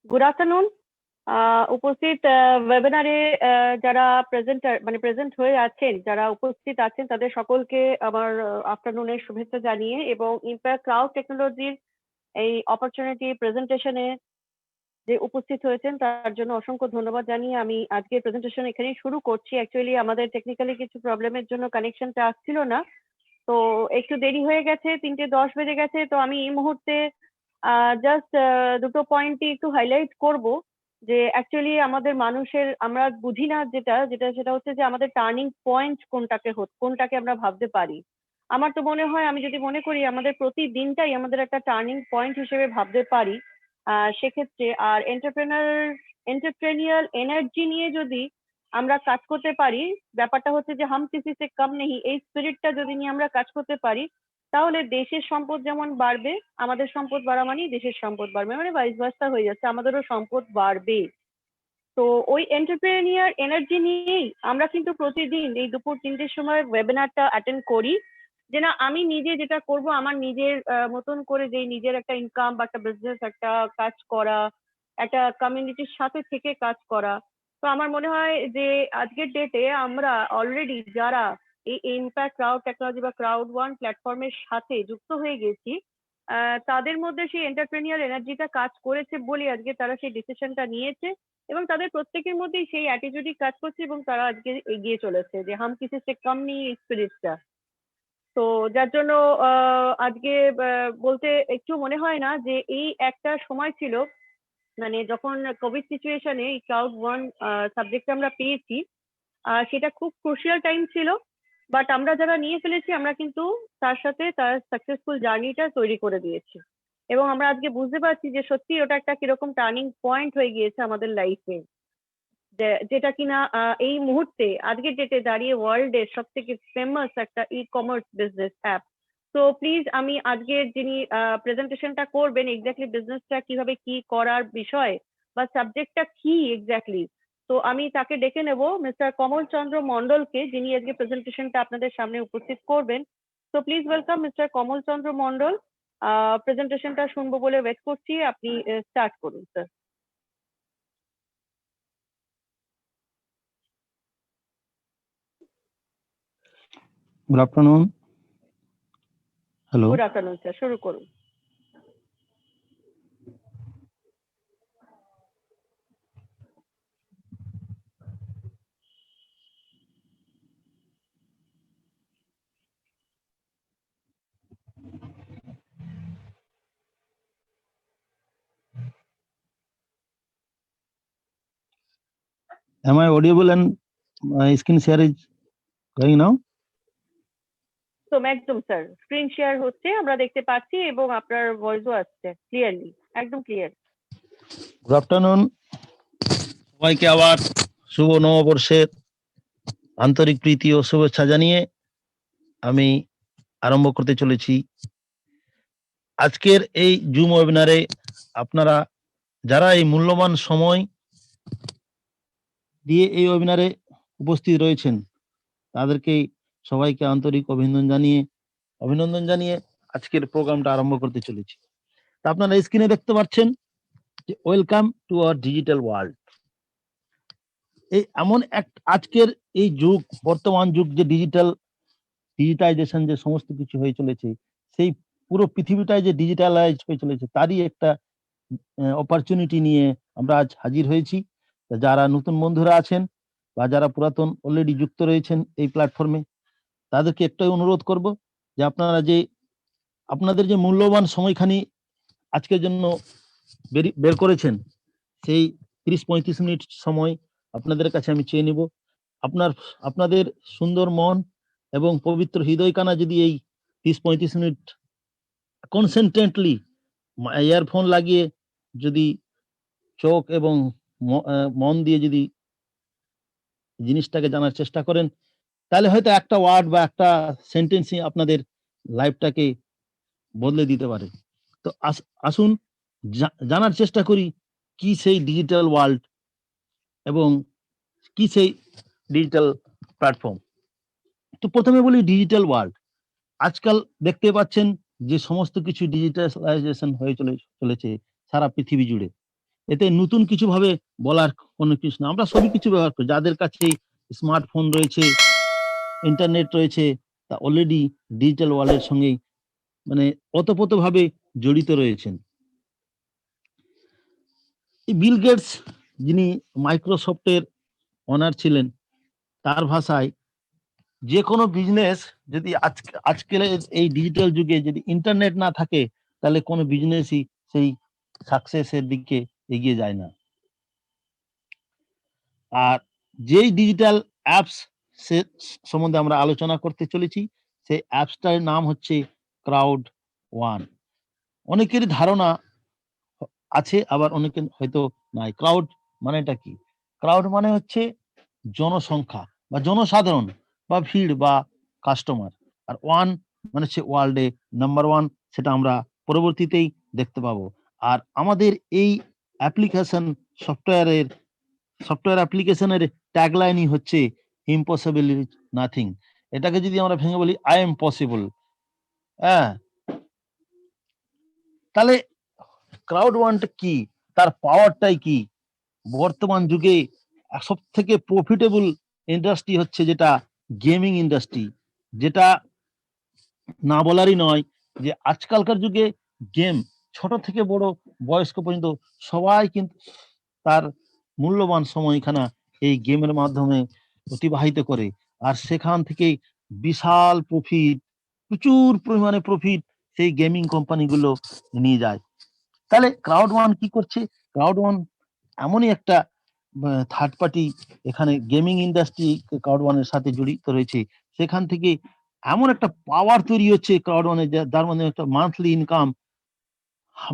Good afternoon. উপস্থিত ওয়েবিনারে যারা present হয়ে আছেন, যারা উপস্থিত আছেন তাদের সকলকে আমার আফটারনুনের শুভেচ্ছা জানিয়ে এবং ইম্প্যাক্ট ক্লাউড টেকনোলজির এই অপরচুনিটি প্রেজেন্টেশনে যে উপস্থিত হয়েছেন তার জন্য অসংখ্য ধন্যবাদ জানিয়ে আমি আজকে প্রেজেন্টেশন এখানেই শুরু করছি। অ্যাকচুয়ালি আমাদের টেকনিক্যালি কিছু প্রবলেমের জন্য কানেকশনটা আসছিল না, তো একটু দেরি হয়ে গেছে, 3:10 বেজে গেছে। তো আমি এই মুহূর্তে জাস্ট দুটো পয়েন্টই একটু হাইলাইট করব যে অ্যাকচুয়ালি আমাদের মানুষের আমরা বুঝি না যেটা যেটা সেটা হচ্ছে যে আমাদের টার্নিং পয়েন্ট কোনটাকে আমরা ভাবতে পারি। আমার তো মনে হয়, আমি যদি মনে করি আমাদের প্রতিদিনটাই আমাদের একটা টার্নিং পয়েন্ট হিসেবে ভাবতে পারি, সেক্ষেত্রে আর এন্টারপ্রেনিয়াল এনার্জি নিয়ে যদি আমরা কাজ করতে পারি, ব্যাপারটা হচ্ছে যে হাম কিসি সে কম নেই, এই স্পিরিটটা যদি নিয়ে আমরা কাজ করতে পারি, তাহলে দেশের সম্পদ যেমন বাড়বে, আমাদের সম্পদ বাড়া মানেই দেশের সম্পদ বাড়বে, মানে ভাইস ভার্সা হয়ে যাচ্ছে, আমাদেরও সম্পদ বাড়বে। তো ওই এন্টারপ্রেনিয়ার এনার্জি নিয়েই আমরা কিন্তু প্রতিদিন এই দুপুর 3টের সময় ওয়েবিনারটা অ্যাটেন্ড করি, যে না আমি নিজে যেটা করব আমার নিজের মতন করে, যে নিজের একটা ইনকাম বা একটা বিজনেস, একটা কাজ করা, একটা কমিউনিটির সাথে থেকে কাজ করা। তো আমার মনে হয় যে আজকের ডেটে আমরা অলরেডি যারা এই ইম্প্যাক্ট ক্রাউড টেকনোলজি বা ক্রাউড ওয়ান প্ল্যাটফর্মের সাথে যুক্ত হয়ে গেছি, তাদের মধ্যে সেই এন্টারপ্রেনিয়ার এনার্জিটা কাজ করেছে বলে আজকে তারা সেই ডিসিশনটা নিয়েছে এবং তাদের প্রত্যেকের মধ্যেই সেই অ্যাটিটিউডই কাজ করছে এবং তারা আজকে এগিয়ে চলেছে, যে হাম কিসি সে কম নেই স্পিরিটটা। তো যার জন্য আজকে বলতে একটু মনে হয় না যে এই একটা সময় ছিল, মানে যখন কোভিড সিচুয়েশনে এই ক্লাউড ওয়ান সাবজেক্ট আমরা পেয়েছি, সেটা খুব ক্রুশিয়াল টাইম ছিল, বাট আমরা যারা নিয়ে ফেলেছি আমরা কিন্তু তার সাথে তার সাকসেসফুল জার্নিটা তৈরি করে দিয়েছি এবং আমরা আজকে বুঝতে পারছি যে সত্যি ওটা একটা কিরকম টার্নিং পয়েন্ট হয়ে গিয়েছে আমাদের লাইফে, যেটা কিনা এই মুহূর্তে আজকের ডেটে দাঁড়িয়ে ওয়ার্ল্ডের সব থেকে ফেমাস একটা ই কমার্স বিজনেস অ্যাপ। তো প্লিজ আমি আজকের যিনি প্রেজেন্টেশনটা করবেন এক্স্যাক্টলি বিজনেসটা কিভাবে কি করার বিষয় বা সাবজেক্টটা কি এক্স্যাক্টলি, তো আমি তাকে ডেকে নেব, মিস্টার কমল চন্দ্র মন্ডলকে, যিনি আজকে প্রেজেন্টেশনটা আপনাদের সামনে উপস্থিত করবেন। তো প্লিজ ওয়েলকাম মিস্টার কমল চন্দ্র মন্ডল। প্রেজেন্টেশনটা শুনবো বলে ওয়েট করছি, আপনি স্টার্ট করুন sir. Good afternoon. Hello. Good afternoon sir, শুরু করুন। Am I audible and my screen share is going now? তো একদম স্যার, স্ক্রিন শেয়ার হচ্ছে, আমরা দেখতে পাচ্ছি এবং আপনার ভয়েসও আসছে ক্লিয়ারলি, একদম ক্লিয়ার। Good afternoon. সবাইকে আবার শুভ নববর্ষের আন্তরিক প্রীতি ও শুভেচ্ছা জানিয়ে আমি আরম্ভ করতে চলেছি আজকের এই জুম ওয়েবিনারে। আপনারা যারা এই মূল্যবান সময় দিয়ে এই ওয়েবিনারে উপস্থিত রয়েছেন তাদেরকে সবাইকে আন্তরিক অভিনন্দন জানিয়ে আজকের প্রোগ্রামটা আরম্ভ করতে চলেছি। আপনারা স্ক্রিনে দেখতে পাচ্ছেন যে welcome to our digital world. এই এমন এক আজকের এই যুগ, বর্তমান যুগ, যে ডিজিটাইজেশন যে সমস্ত কিছু হয়ে চলেছে, সেই পুরো পৃথিবীটাই যে ডিজিটালাইজ হয়ে চলেছে, তারই একটা অপরচুনিটি নিয়ে আমরা আজ হাজির হয়েছি। যারা নতুন বন্ধুরা আছেন বা যারা পুরাতন অলরেডি যুক্ত রয়েছেন এই প্ল্যাটফর্মে, তাদেরকে একটাই অনুরোধ করব যে আপনাদের যে মূল্যবান সময়খানি আজকের জন্য বের করেছেন, সেই 30-35 মিনিট সময় আপনাদের কাছে আমি চেয়ে নিব। আপনাদের সুন্দর মন এবং পবিত্র হৃদয় কানা যদি এই 30-35 মিনিট কনসেন্ট্রেটলি ইয়ারফোন লাগিয়ে যদি চোখ এবং মন দিয়ে যদি জিনিসটাকে জানার চেষ্টা করেন, তাহলে হয়তো একটা ওয়ার্ড বা একটা সেন্টেন্সই আপনাদের লাইফটাকে বদলে দিতে পারে। তো আসুন জানার চেষ্টা করি কি সেই ডিজিটাল ওয়ার্ল্ড এবং কি সেই ডিজিটাল প্ল্যাটফর্ম। তো প্রথমে বলি ডিজিটাল ওয়ার্ল্ড। আজকাল দেখতে পাচ্ছেন যে সমস্ত কিছু ডিজিটালাইজেশন হয়ে চলেছে সারা পৃথিবী জুড়ে। এতে নতুন কিছু ভাবে বলার কোনো কিছু না, আমরা সবই কিছু ব্যবহার করি। যাদের কাছে স্মার্টফোন রয়েছে, ইন্টারনেট রয়েছে, তা অলরেডি ডিজিটাল ওয়ার্ল্ডের সঙ্গে মানে ওতপ্রোতভাবে জড়িত রয়েছেন। এই বিল গেটস, যিনি মাইক্রোসফটের অনার ছিলেন, তার ভাষায় যে কোনো বিজনেস যদি আজকের এই ডিজিটাল যুগে যদি ইন্টারনেট না থাকে, তাহলে কোনো বিজনেসই সেই সাকসেসের দিকে এগিয়ে যায় না। আর যেই ডিজিটাল অ্যাপস সে সম্বন্ধে আমরা আলোচনা করতে চলেছি, সেই অ্যাপসটার নাম হচ্ছে ক্রাউড ওয়ান। অনেকেরই ধারণা আছে, আবার অনেকের হয়তো নাই। ক্রাউড মানেটা কি? ক্রাউড মানে হচ্ছে জনসংখ্যা বা জনসাধারণ বা ভিড় বা কাস্টমার। আর ওয়ান মানে হচ্ছে ওয়ার্ল্ডে নাম্বার ওয়ান, সেটা আমরা পরবর্তীতেই দেখতে পাবো। আর আমাদের এই অ্যাপ্লিকেশন সফটওয়্যার অ্যাপ্লিকেশনের ট্যাগলাইনই হচ্ছে ইম্পসিবল ইজ নাথিং। এটাকে যদি আমরা ভেঙে বলি আই এম পসিবল। হ্যাঁ, তাহলে ক্রাউড ওয়ানটা কি, তার পাওয়ারটাই কি? বর্তমান যুগে সব থেকে প্রফিটেবল ইন্ডাস্ট্রি হচ্ছে যেটা গেমিং ইন্ডাস্ট্রি, যেটা না বলারই নয় যে আজকালকার যুগে গেম, ছোট থেকে বড় বয়স্ক পর্যন্ত সবাই কিন্তু তার মূল্যবান সময়খানা এই গেমের মাধ্যমে অতিবাহিত করে। আর সেখান থেকে বিশাল প্রফিট, প্রচুর পরিমাণে প্রফিট সেই গেমিং কোম্পানিগুলো নিয়ে যায়। তাহলে ক্রাউড ওয়ান কি করছে? ক্রাউড ওয়ান এমনই একটা থার্ড পার্টি, এখানে গেমিং ইন্ডাস্ট্রি ক্রাউড ওয়ানের সাথে জড়িত রয়েছে। সেখান থেকে এমন একটা পাওয়ার তৈরি হচ্ছে ক্রাউড ওয়ানে, যার মানে একটা মান্থলি ইনকাম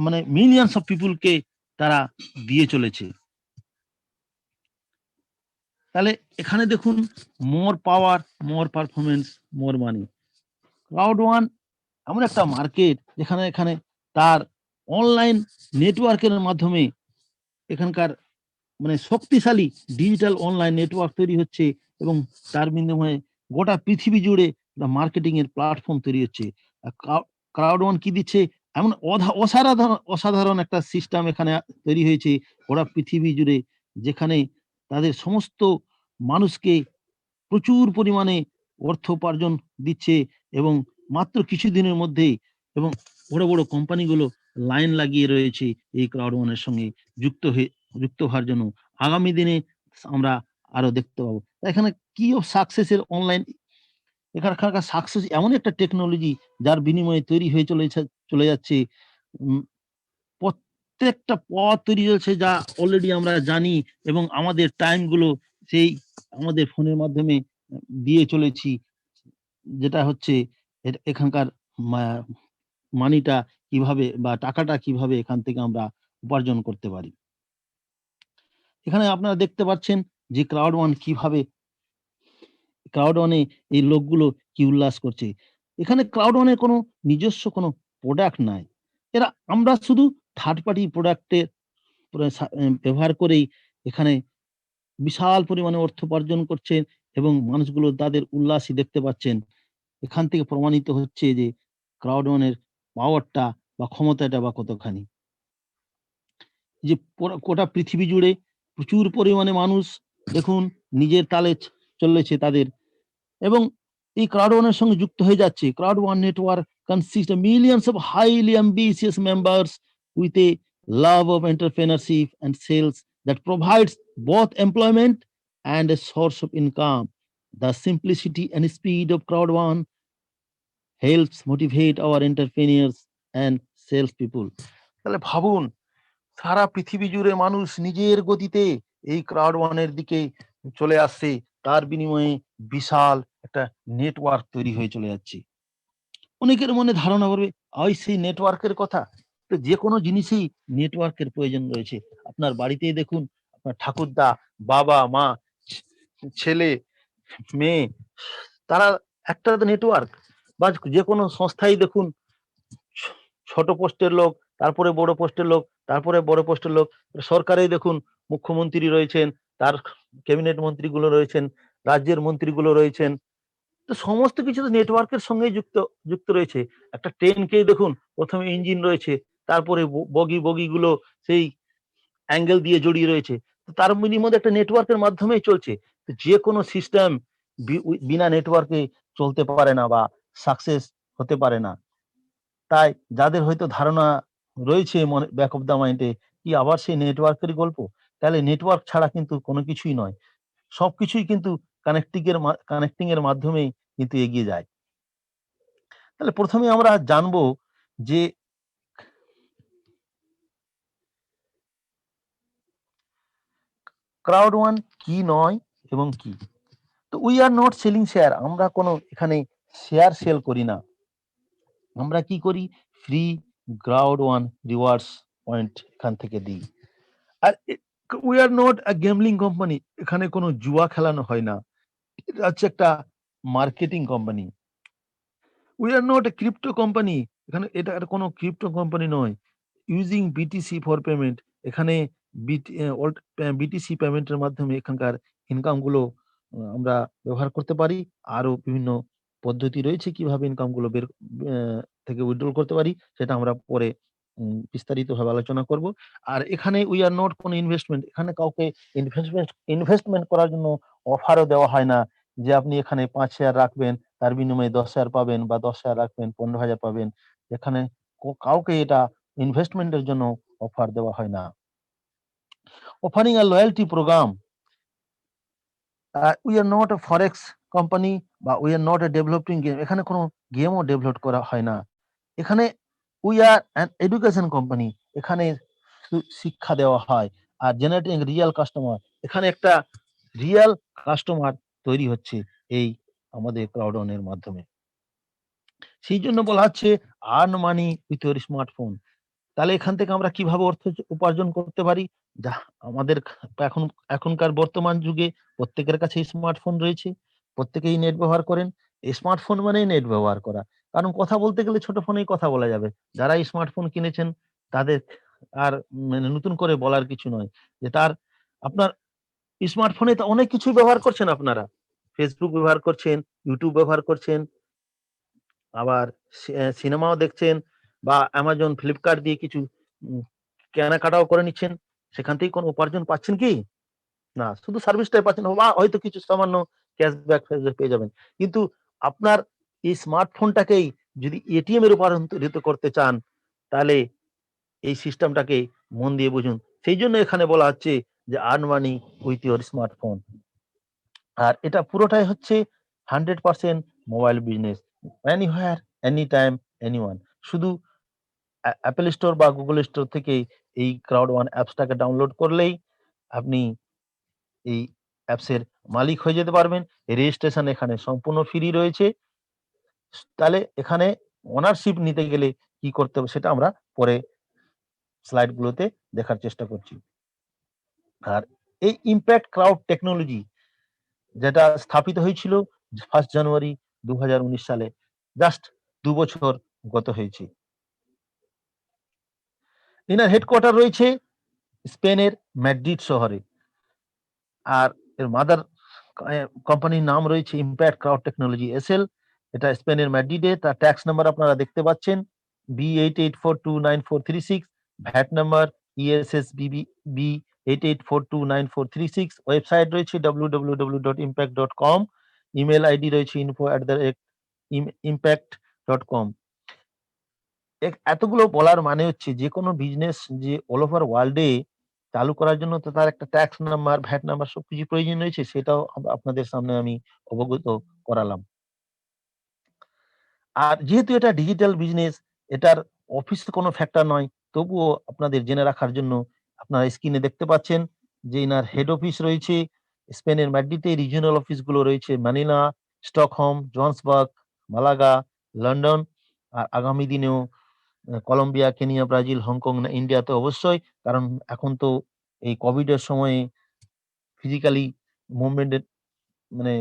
মানে মিলিয়নস অফ পিপুলকে তারা দিয়ে চলেছে। তাহলে এখানে দেখুন, মোর পাওয়ার, মোর পারফরমেন্স, মোর মানি। ক্রাউড ওয়ান এমন একটা মার্কেট যেখানে এখানে তার অনলাইন নেটওয়ার্কের মাধ্যমে এখানকার মানে শক্তিশালী ডিজিটাল অনলাইন নেটওয়ার্ক তৈরি হচ্ছে, এবং তার বিনিময়ে গোটা পৃথিবী জুড়ে মার্কেটিং এর প্ল্যাটফর্ম তৈরি হচ্ছে। ক্রাউড ওয়ান কি দিচ্ছে? এমন অসাধারণ একটা সিস্টেম এখানে তৈরি হয়েছে গোটা পৃথিবী জুড়ে, যেখানে তাদের সমস্ত মানুষকে প্রচুর পরিমাণে অর্থ উপার্জন দিচ্ছে, এবং মাত্র কিছুদিনের মধ্যেই, এবং বড় বড় কোম্পানিগুলো লাইন লাগিয়ে রয়েছে এই ক্রাউড ওয়ানের সঙ্গে যুক্ত হওয়ার জন্য। আগামী দিনে আমরা আরো দেখতে পাবো। এখানে কি সাকসেসের অনলাইন, এখানকার সাকসেস এমন একটা টেকনোলজি যার বিনিময়ে তৈরি হয়ে চলে যাচ্ছে। উম, প্রত্যেকটা পথ তৈরি হয়েছে যা অলরেডি আমরা জানি, এবং আমাদের টাইম গুলো সেই আমাদের ফোনের মাধ্যমে দিয়ে চলেছি, যেটা হচ্ছে এখানকার মানিটা কিভাবে বা টাকাটা কিভাবে এখান থেকে আমরা উপার্জন করতে পারি। এখানে আপনারা দেখতে পাচ্ছেন যে ক্রাউড ওয়ান কিভাবে, ক্রাউড ওয়ানে এই লোকগুলো কি উল্লাস করছে। এখানে ক্রাউড ওয়ানের কোনো নিজস্ব কোনো প্রোডাক্ট নাই। এরা আমরা শুধু থার্ড পার্টি প্রোডাক্টের ব্যবহার করেই এখানে বিশাল পরিমাণে অর্থ উপার্জন করছেন, এবং মানুষগুলো তাদের উল্লাসই দেখতে পাচ্ছেন। এখান থেকে প্রমাণিত হচ্ছে যে ক্রাউড ওয়ানের পাওয়ারটা বা ক্ষমতাটা বা কতখানি। যে গোটা পৃথিবী জুড়ে প্রচুর পরিমাণে মানুষ দেখুন নিজের তালে চলেছে তাদের, এবং এই ক্রাউড ওয়ানের সঙ্গে যুক্ত হয়ে যাচ্ছে। Crowd one network consists of millions of highly ambitious members with a love of entrepreneurship and sales that provides both employment and a source of income. The simplicity and speed of crowd one helps motivate our entrepreneurs and sales people. তাহলে ভাবুন, সারা পৃথিবী জুড়ে মানুষ নিজের গতিতে এই crowd ওয়ানের দিকে চলে আসছে, তার বিনিময়ে বিশাল একটা নেটওয়ার্ক তৈরি হয়ে চলে যাচ্ছে। অনেকের মনে ধারণা করবে ওই সেই নেটওয়ার্কের কথা। তো যে কোনো জিনিসেই নেটওয়ার্কের প্রয়োজন রয়েছে। আপনার বাড়িতেই দেখুন, আপনার ঠাকুরদা, বাবা, মা, ছেলে, মেয়ে, তারা একটা নেটওয়ার্ক। বা যে কোনো সংস্থাই দেখুন, ছোট পোস্টের লোক, তারপরে বড় পোস্টের লোক, তারপরে বড় পোস্টের লোক। সরকারে দেখুন মুখ্যমন্ত্রী রয়েছেন, তার ক্যাবিনেট মন্ত্রীগুলো রয়েছেন, রাজ্যের মন্ত্রীগুলো রয়েছেন। তো সমস্ত কিছু তো নেটওয়ার্কের সঙ্গেই যুক্ত রয়েছে। একটা ট্রেনকেই দেখুন, প্রথমে ইঞ্জিন রয়েছে, তারপরে বগি গুলো সেই অ্যাঙ্গেল দিয়ে জড়িয়ে রয়েছে, তো তার মধ্যে একটা নেটওয়ার্কের মাধ্যমেই চলছে। তো যে কোনো সিস্টেম বিনা নেটওয়ার্কে চলতে পারে না বা সাকসেস হতে পারে না। তাই যাদের হয়তো ধারণা রয়েছে মনে ব্যাক অফ দ্য মাইন্ডে, কি আবার সেই নেটওয়ার্কের গল্প? তাহলে নেটওয়ার্ক ছাড়া কিন্তু কোনো কিছুই নয়। সবকিছুই কিন্তু কানেক্টিং এর মাধ্যমেই কিন্তু এগিয়ে যায়। তাহলে ১ম এ আমরা জানবো যে ক্রাউড ওয়ান কি নয় এবং কি? তো we are not selling share, আমরা কোনো এখানে শেয়ার সেল করি না। আমরা কি করি? Free crowd one rewards point এখান থেকে দিই। আর we are not a gambling company, এখানে কোনো জুয়া খেলানো হয় না। এটা হচ্ছে একটা marketing company. We are not a crypto company, এখানে এটা আর কোনো ক্রিপ্টো কোম্পানি নয়। ইউজিং বিটিসি ফর পেমেন্ট, এখানে বিটিসি পেমেন্টের মাধ্যমে এখানকার ইনকাম গুলো আমরা ব্যবহার করতে পারি। আরো বিভিন্ন পদ্ধতি রয়েছে কিভাবে ইনকাম গুলো বের থেকে উইথড্রল করতে পারি, সেটা আমরা পরে বিস্তারিতভাবে আলোচনা করব। আর এখানে উই আর নট কোনো ইনভেস্টমেন্ট, এখানে কাউকে ইনভেস্টমেন্ট করার জন্য অফারও দেওয়া হয় না যে আপনি এখানে ৫ শেয়ার রাখবেন, তার বিনিময়ে ১০ শেয়ার পাবেন, বা ১০ শেয়ার রাখবেন ১৫,০০০ পাবেন। এখানে কাউকে এটা ইনভেস্টমেন্টের জন্য অফার দেওয়া হয় না। Offering a loyalty program, we are not a forex company বা we are not a developing game, এখানে কোনো গেমও ডেভেলপ করা হয় না। এখানে we are an education company, এখানে শিক্ষা দেওয়া হয়। আর জেনারেটিং রিয়াল কাস্টমার, এখানে একটা রিয়াল কাস্টমার তৈরি হচ্ছে এই আমাদের ক্রাউড এর মাধ্যমে। সেই জন্য বলা হচ্ছে earn money with your smartphone. তাহলে এখান থেকে আমরা কিভাবে অর্থ উপার্জন করতে পারি? যা আমাদের এখনকার বর্তমান যুগে প্রত্যেকের কাছেই স্মার্টফোন রয়েছে। প্রত্যেকেই নেট ব্যবহার করেন। স্মার্টফোন মানেই নেট ব্যবহার করা। কারণ কথা বলতে গেলে ছোট ফোনেই কথা বলা যাবে। যারা স্মার্টফোন কিনেছেন তাদের আর মানে নতুন করে বলার কিছু নয়। যে আপনার স্মার্টফোনে তো অনেক কিছুই ব্যবহার করছেন আপনারা। Facebook ব্যবহার করছেন, YouTube ব্যবহার করছেন, আবার সিনেমাও দেখছেন, বা Amazon, Flipkart দিয়ে কিছু উম কেনাকাটাও করে নিচ্ছেন। সেখান থেকে কোনো উপার্জন পাচ্ছেন কি? না। শুধু সার্ভিসটাই পাচ্ছেন, বা হয়তো কিছু সামান্য ক্যাশব্যাক পেয়ে যাবেন। কিন্তু আপনার এই স্মার্টফোনটাকেই যদি এটিএম এ রূপান্তরিত করতে চান, তাহলে এই সিস্টেমটাকে মন দিয়ে বুঝুন। সেইজন্য এখানে বলা হচ্ছে যে earn money with your smartphone. আর এটা পুরোটাই হচ্ছে 100% mobile business. Anywhere, anytime, anyone. শুধু অ্যাপল স্টোর বা গুগল স্টোর থেকে এই ক্রাউড ওয়ান অ্যাপসটাকে ডাউনলোড করলেই আপনি এই অ্যাপসের মালিক হয়ে যেতে পারবেন। রেজিস্ট্রেশন এখানে সম্পূর্ণ ফ্রি রয়েছে। তাহলে এখানে ওনারশিপ নিতে গেলে কি করতে হবে সেটা আমরা পরে স্লাইড গুলোতে দেখার চেষ্টা করছি। আর এই ইমপ্যাক্ট ক্রাউড টেকনোলজি যেটা স্থাপিত হয়েছিল 1 জানুয়ারি 2019 সালে, জাস্ট ২ বছর গত হয়েছে। এনার হেডকোয়ার্টার রয়েছে স্পেনের ম্যাড্রিড শহরে। আর এর মাদার কোম্পানির নাম রয়েছে ইমপ্যাক্ট ক্রাউড টেকনোলজি এসএল। এটা স্পেনের ম্যাড্রিডে। তার ট্যাক্স নাম্বার আপনারা দেখতে পাচ্ছেন, B88429436, VAT number ESSBB B88429436। Website রয়েছে www.impact.com। ইমেল আইডি রয়েছে info@impact.com। এতগুলো বলার মানে হচ্ছে যে কোনো বিজনেস যে অল ওভার ওয়ার্ল্ডে চালু করার জন্য তো তার একটা ট্যাক্স নাম্বার, ভ্যাট নাম্বার সবকিছু প্রয়োজন রয়েছে। সেটাও আপনাদের সামনে আমি অবগত করালাম। আর যেহেতু এটা ডিজিটাল বিজনেস, এটার অফিস কোনো ফ্যাক্টর নয়। তবুও আপনাদের জেনে রাখার জন্য আপনারা স্ক্রিনে দেখতে পাচ্ছেন যে এনার হেড অফিস রয়েছে স্পেনের ম্যাড্রিডে। রিজিওনাল অফিসগুলো রয়েছে ম্যানিলা, স্টকহোম, জোহান্সবার্গ, মালাগা, লন্ডন। আর আগামী দিনেও কলম্বিয়া, কেনিয়া, ব্রাজিল, হংকং, না ইন্ডিয়াতে অবশ্যই। কারণ এখন তো এই কোভিড এর সময়ে ফিজিক্যালি মুভমেন্ট এর মানে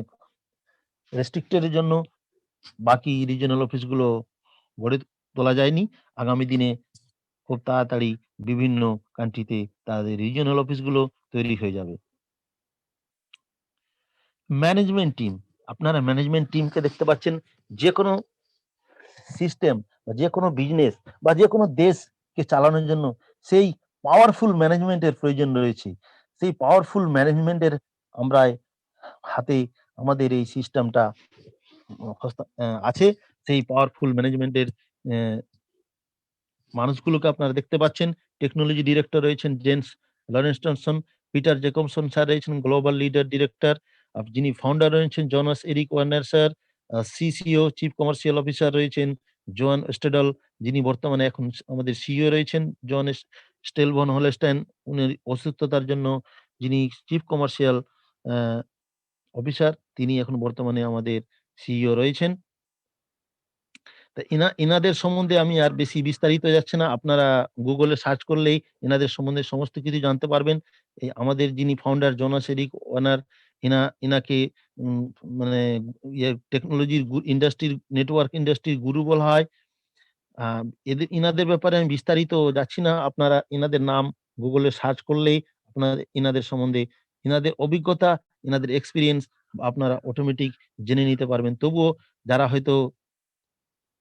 রেস্ট্রিক্টেড এর জন্য বাকি রিজিওনাল অফিসগুলো গড়ে তোলা যায়নি। আগামী দিনে খুব তাড়াতাড়ি বিভিন্ন কান্ট্রিতে তাদের রিজিওনাল অফিসগুলো তৈরি হয়ে যাবে। ম্যানেজমেন্ট টিম, আপনারা ম্যানেজমেন্ট টিমকে দেখতে পাচ্ছেন। যেকোনো সিস্টেম বা যেকোনো বিজনেস বা যেকোনো দেশকে চালানোর জন্য সেই পাওয়ারফুল ম্যানেজমেন্টের প্রয়োজন রয়েছে। সেই পাওয়ারফুল ম্যানেজমেন্টের আমরা হাতে আমাদের এই সিস্টেমটা আছে। সেই পাওয়ারফুল ম্যানেজমেন্টের মানুষগুলোকে আপনারা দেখতে পাচ্ছেন। টেকনোলজি ডিরেক্টর রয়েছেন জেমস লরেন্সটনসন, পিটার জেকবসন স্যার রয়েছেন গ্লোবাল লিডার ডিরেক্টর, যিনি ফাউন্ডার রয়েছেন Jonas Eric Warner sir, CCO chief commercial officer রয়েছেন জোয়ান স্টেডল, যিনি বর্তমানে এখন আমাদের সিইও রয়েছেন জন স্টেলভন হলস্টাইন, উনি অসুস্থতার জন্য যিনি চিফ কমার্শিয়াল অফিসার, তিনি এখন বর্তমানে আমাদের সিইও রয়েছেন। তা ইনাদের সম্বন্ধে আমি আর বেশি বিস্তারিত যাচ্ছি না। আপনারা গুগলে সার্চ করলেই এনাদের সম্বন্ধে সমস্ত কিছু জানতে পারবেন। আমাদের যিনি ফাউন্ডার জোনাস এরিক ওয়ার্নার, ইনাকে মানে টেকনোলজির ইন্ডাস্ট্রির নেটওয়ার্ক ইন্ডাস্ট্রির গুরু বলা হয়। ইনাদের ব্যাপারে আমি বিস্তারিত যাচ্ছি না। আপনারা ইনাদের নাম গুগলে সার্চ করলেই আপনারা ইনাদের সম্বন্ধে, ইনাদের অভিজ্ঞতা, ইনাদের এক্সপিরিয়েন্স আপনারা অটোমেটিক জেনে নিতে পারবেন। তবুও যারা হয়তো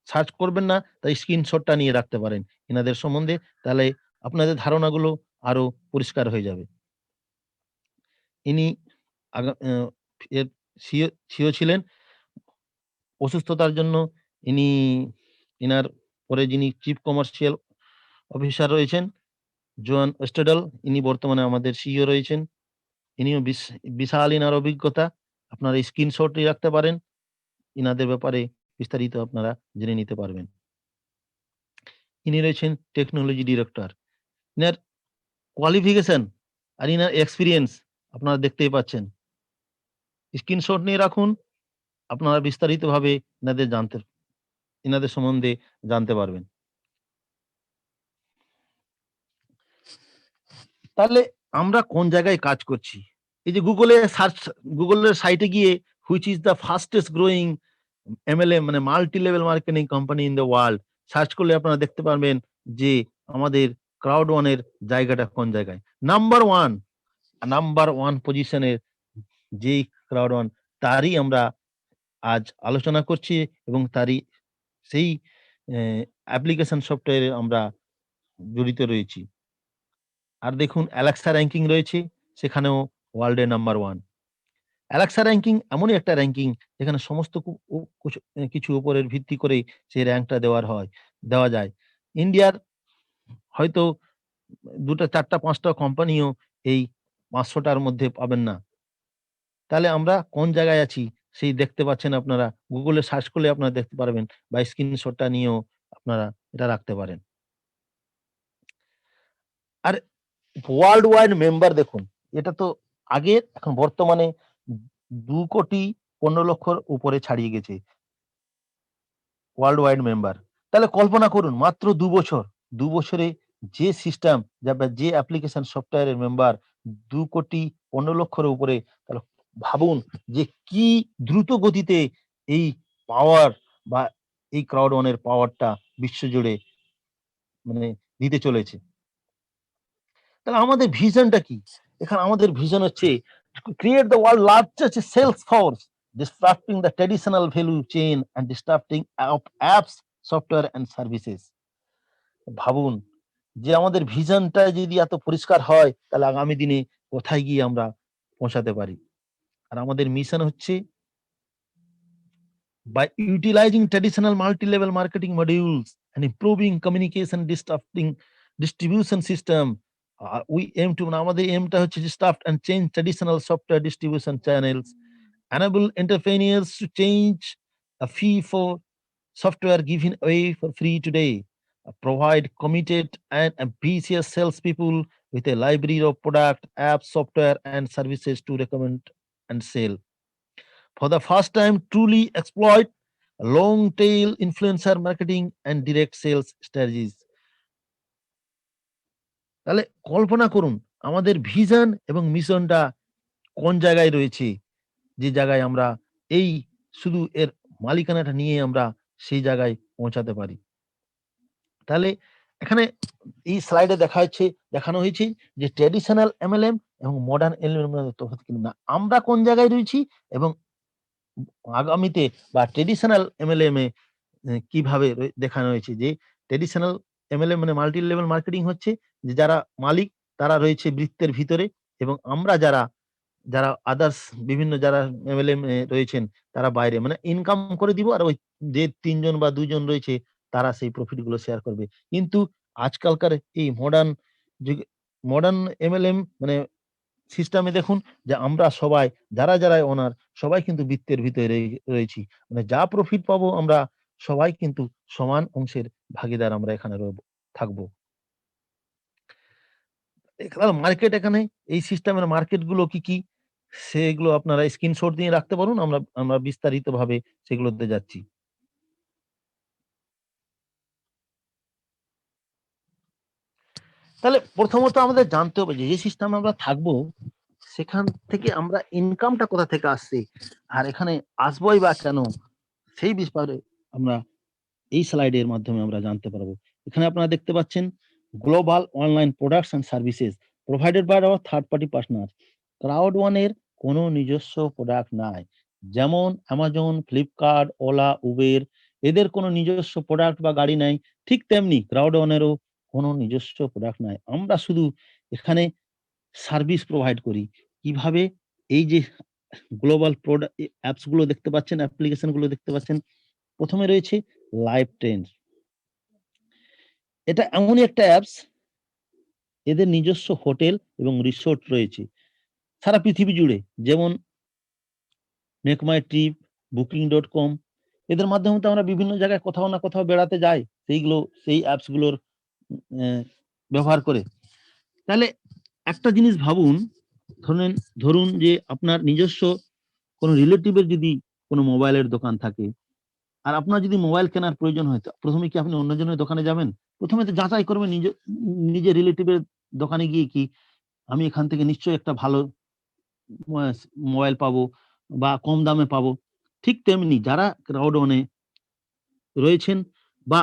সার্চ করবেন না, তাই স্ক্রিনশটটা নিয়ে রাখতে পারেন এনাদের সম্বন্ধে, তাহলে আপনাদের ধারণাগুলো আরো পরিষ্কার হয়ে যাবে। ইনি সিও ছিলেন। অসুস্থতার জন্য ইনার পরে যিনি চিফ কমার্শিয়াল অফিসার রয়েছেন জোয়ান স্টেডল, ইনি বর্তমানে আমাদের সিইও রয়েছেন। ইনিও বিশাল ইনার অভিজ্ঞতা, আপনারা স্ক্রিনশটই রাখতে পারেন, ইনাদের ব্যাপারে বিস্তারিত আপনারা জেনে নিতে পারবেন। ইনি রয়েছেন টেকনোলজি ডিরেক্টর। ইনার কোয়ালিফিকেশন আর ইনার এক্সপিরিয়েন্স আপনারা দেখতেই পাচ্ছেন। স্ক্রিনশট নিয়ে রাখুন, আপনারা বিস্তারিতভাবে ইনাদের সম্বন্ধে জানতে পারবেন। তাহলে আমরা কোন জায়গায় কাজ করছি? এই যে গুগলের সাইটে গিয়ে which is the fastest growing MLM মানে multi level marketing company in the world search করলে আপনারা দেখতে পারবেন যে আমাদের ক্রাউড ওয়ানের জায়গাটা কোন জায়গায়। নাম্বার ওয়ান পজিশনের যেই ক্রাউড ওয়ান, তারই আমরা আজ আলোচনা করছি এবং তারই সেই অ্যাপ্লিকেশন সফটওয়্যারে আমরা জড়িত রয়েছি। আর দেখুন অ্যালেক্সা র্যাঙ্কিং রয়েছে, সেখানেও ওয়ার্ল্ডে নাম্বার ওয়ান। অ্যালেক্সা র্যাঙ্কিং এমনই একটা র্যাঙ্কিং যেখানে সমস্ত কিছু উপরের ভিত্তি করে সেই র্যাঙ্কটা দেওয়া যায়। ইন্ডিয়ার হয়তো 2টা 4টা 5টা কোম্পানিও এই 500টার মধ্যে পাবেন না। তাহলে আমরা কোন জায়গায় আছি সেই দেখতে পাচ্ছেন আপনারা, গুগলে সার্চ করলে আপনারা দেখতে পারবেন, বা স্ক্রিনশটটা নিয়েও আপনারা এটা রাখতে পারেন। আর ওয়ার্ল্ড ওয়াইড মেম্বার দেখুন, এটা তো আগে, এখন বর্তমানে 2,15,00,000 উপরে ছাড়িয়ে গেছে ওয়ার্ল্ড ওয়াইড মেম্বার। তাহলে কল্পনা করুন মাত্র 2 বছরে যে সিস্টেম যে অ্যাপ্লিকেশন সফটওয়্যারের মেম্বার 2,15,00,000 উপরে, তাহলে ভাবুন যে কি দ্রুত গতিতে এই পাওয়ার বা এই ক্রাউড ওয়ানের পাওয়ারটা বিশ্বজুড়ে মানে দিতে চলেছে। তাহলে আমাদের ভিশনটা কি? এখানে আমাদের ভিশন হচ্ছে create the world largest sales force, disrupting the traditional value chain and disrupting apps, software and services. ভাবুন যে আমাদের ভিশনটা যদি এত পরিষ্কার হয়, তাহলে আগামী দিনে কোথায় গিয়ে আমরা পৌঁছাতে পারি। আর আমাদের মিশন হচ্ছে by utilizing traditional multi-level marketing modules and improving communication, disrupting distribution system, we aim to আমাদের এমটা হচ্ছে disrupt and change traditional software distribution channels, enable entrepreneurs to change a fee for software given away for free today, provide committed and ambitious salespeople with a library of product, apps, software and services to recommend and sell. For the first time, truly exploit long tail influencer marketing and direct sales strategies. তাহলে কল্পনা করুন আমাদের vision এবং মিশনটা কোন জায়গায় রয়েছে, যে জায়গায় আমরা এই শুধু এর মালিকানাটা নিয়ে আমরা সেই জায়গায় পৌঁছাতে পারি। তাহলে এখানে এই স্লাইডে দেখানো হয়েছে যে ট্র্যাডিশনাল MLM এবং মডার্ন MLM তফাৎ কি না, আমরা কোন জায়গায় রয়েছি এবং আগামীতে বা ট্র্যাডিশনাল MLM এ কিভাবে দেখানো হয়েছে যে ট্র্যাডিশনাল MLM মানে মাল্টি লেভেল মার্কেটিং হচ্ছে যে যারা মালিক তারা রয়েছে বৃত্তের ভিতরে, এবং আমরা যারা যারা আদার্স বিভিন্ন যারা MLM রয়েছেন তারা বাইরে, মানে ইনকাম করে দিব, আর ওই যে ৩ জন বা ২ জন রয়েছে তারা সেই প্রফিট গুলো শেয়ার করবে। কিন্তু আজকালকার এই যুগে মডার্ন MLM মানে সিস্টেমে দেখুন যে আমরা সবাই যারা ওনার সবাই কিন্তু বৃত্তের ভিতরে রয়েছি। মানে যা প্রফিট পাবো আমরা সবাই কিন্তু সমান অংশের ভাগীদার আমরা এখানে থাকবো। মার্কেট এখানে এই সিস্টেমের মার্কেট গুলো কি সেগুলো আপনারা স্ক্রিনশট দিয়ে রাখতে পারুন। আমরা বিস্তারিতভাবে সেগুলোতে যাচ্ছি। তাহলে প্রথমত আমাদের জানতে হবে যে সিস্টেমে আমরা থাকবো সেখান থেকে আমরা ইনকামটা কোথা থেকে আসছে, আর এখানে আসবোই বা কেন, সেই বিষয়ে আমরা এই স্লাইডের মাধ্যমে আমরা জানতে পারবো। এখানে আপনারা দেখতে পাচ্ছেন global online products and services provided by our third party partner. Crowd ওয়ানের কোনো নিজস্ব প্রোডাক্ট নাই, যেমন অ্যামাজন, ফ্লিপকার্ট, ওলা, উবের এদের কোনো নিজস্ব প্রোডাক্ট বা গাড়ি নাই, ঠিক তেমনি ক্রাউড ওয়ানেরও কোনো নিজস্ব প্রোডাক্ট নাই। আমরা শুধু এখানে সার্ভিস প্রোভাইড করি। কিভাবে? এই যে গ্লোবাল অ্যাপস গুলো দেখতে পাচ্ছেন, অ্যাপ্লিকেশন গুলো দেখতে পাচ্ছেন, প্রথমে রয়েছে লাইভ ট্রেন্ডস। এটা এমনই একটা অ্যাপস, এদের নিজস্ব হোটেল এবং রিসোর্ট রয়েছে সারা পৃথিবী জুড়ে, যেমন মেক মাই ট্রিপ, বুকিং.com। এদের মাধ্যমে তো আমরা বিভিন্ন জায়গায় কোথাও না কোথাও বেড়াতে যাই, সেই অ্যাপস গুলোর ব্যবহার করে। তাহলে একটা জিনিস ভাবুন, ধরুন যে আপনার নিজস্ব কোনো রিলেটিভের যদি কোনো মোবাইলের দোকান থাকে, আর আপনার যদি মোবাইল কেনার প্রয়োজন হয়, প্রথমে কি আপনি অন্যজনের দোকানে যাবেন? প্রথমে তো যাচাই করবেন নিজের রিলেটিভের দোকানে গিয়ে কি আমি এখান থেকে নিশ্চয়ই একটা ভালো মোবাইল পাবো বা কম দামে পাবো। ঠিক তেমনি যারা ক্রাউড ওয়ানে রয়েছেন বা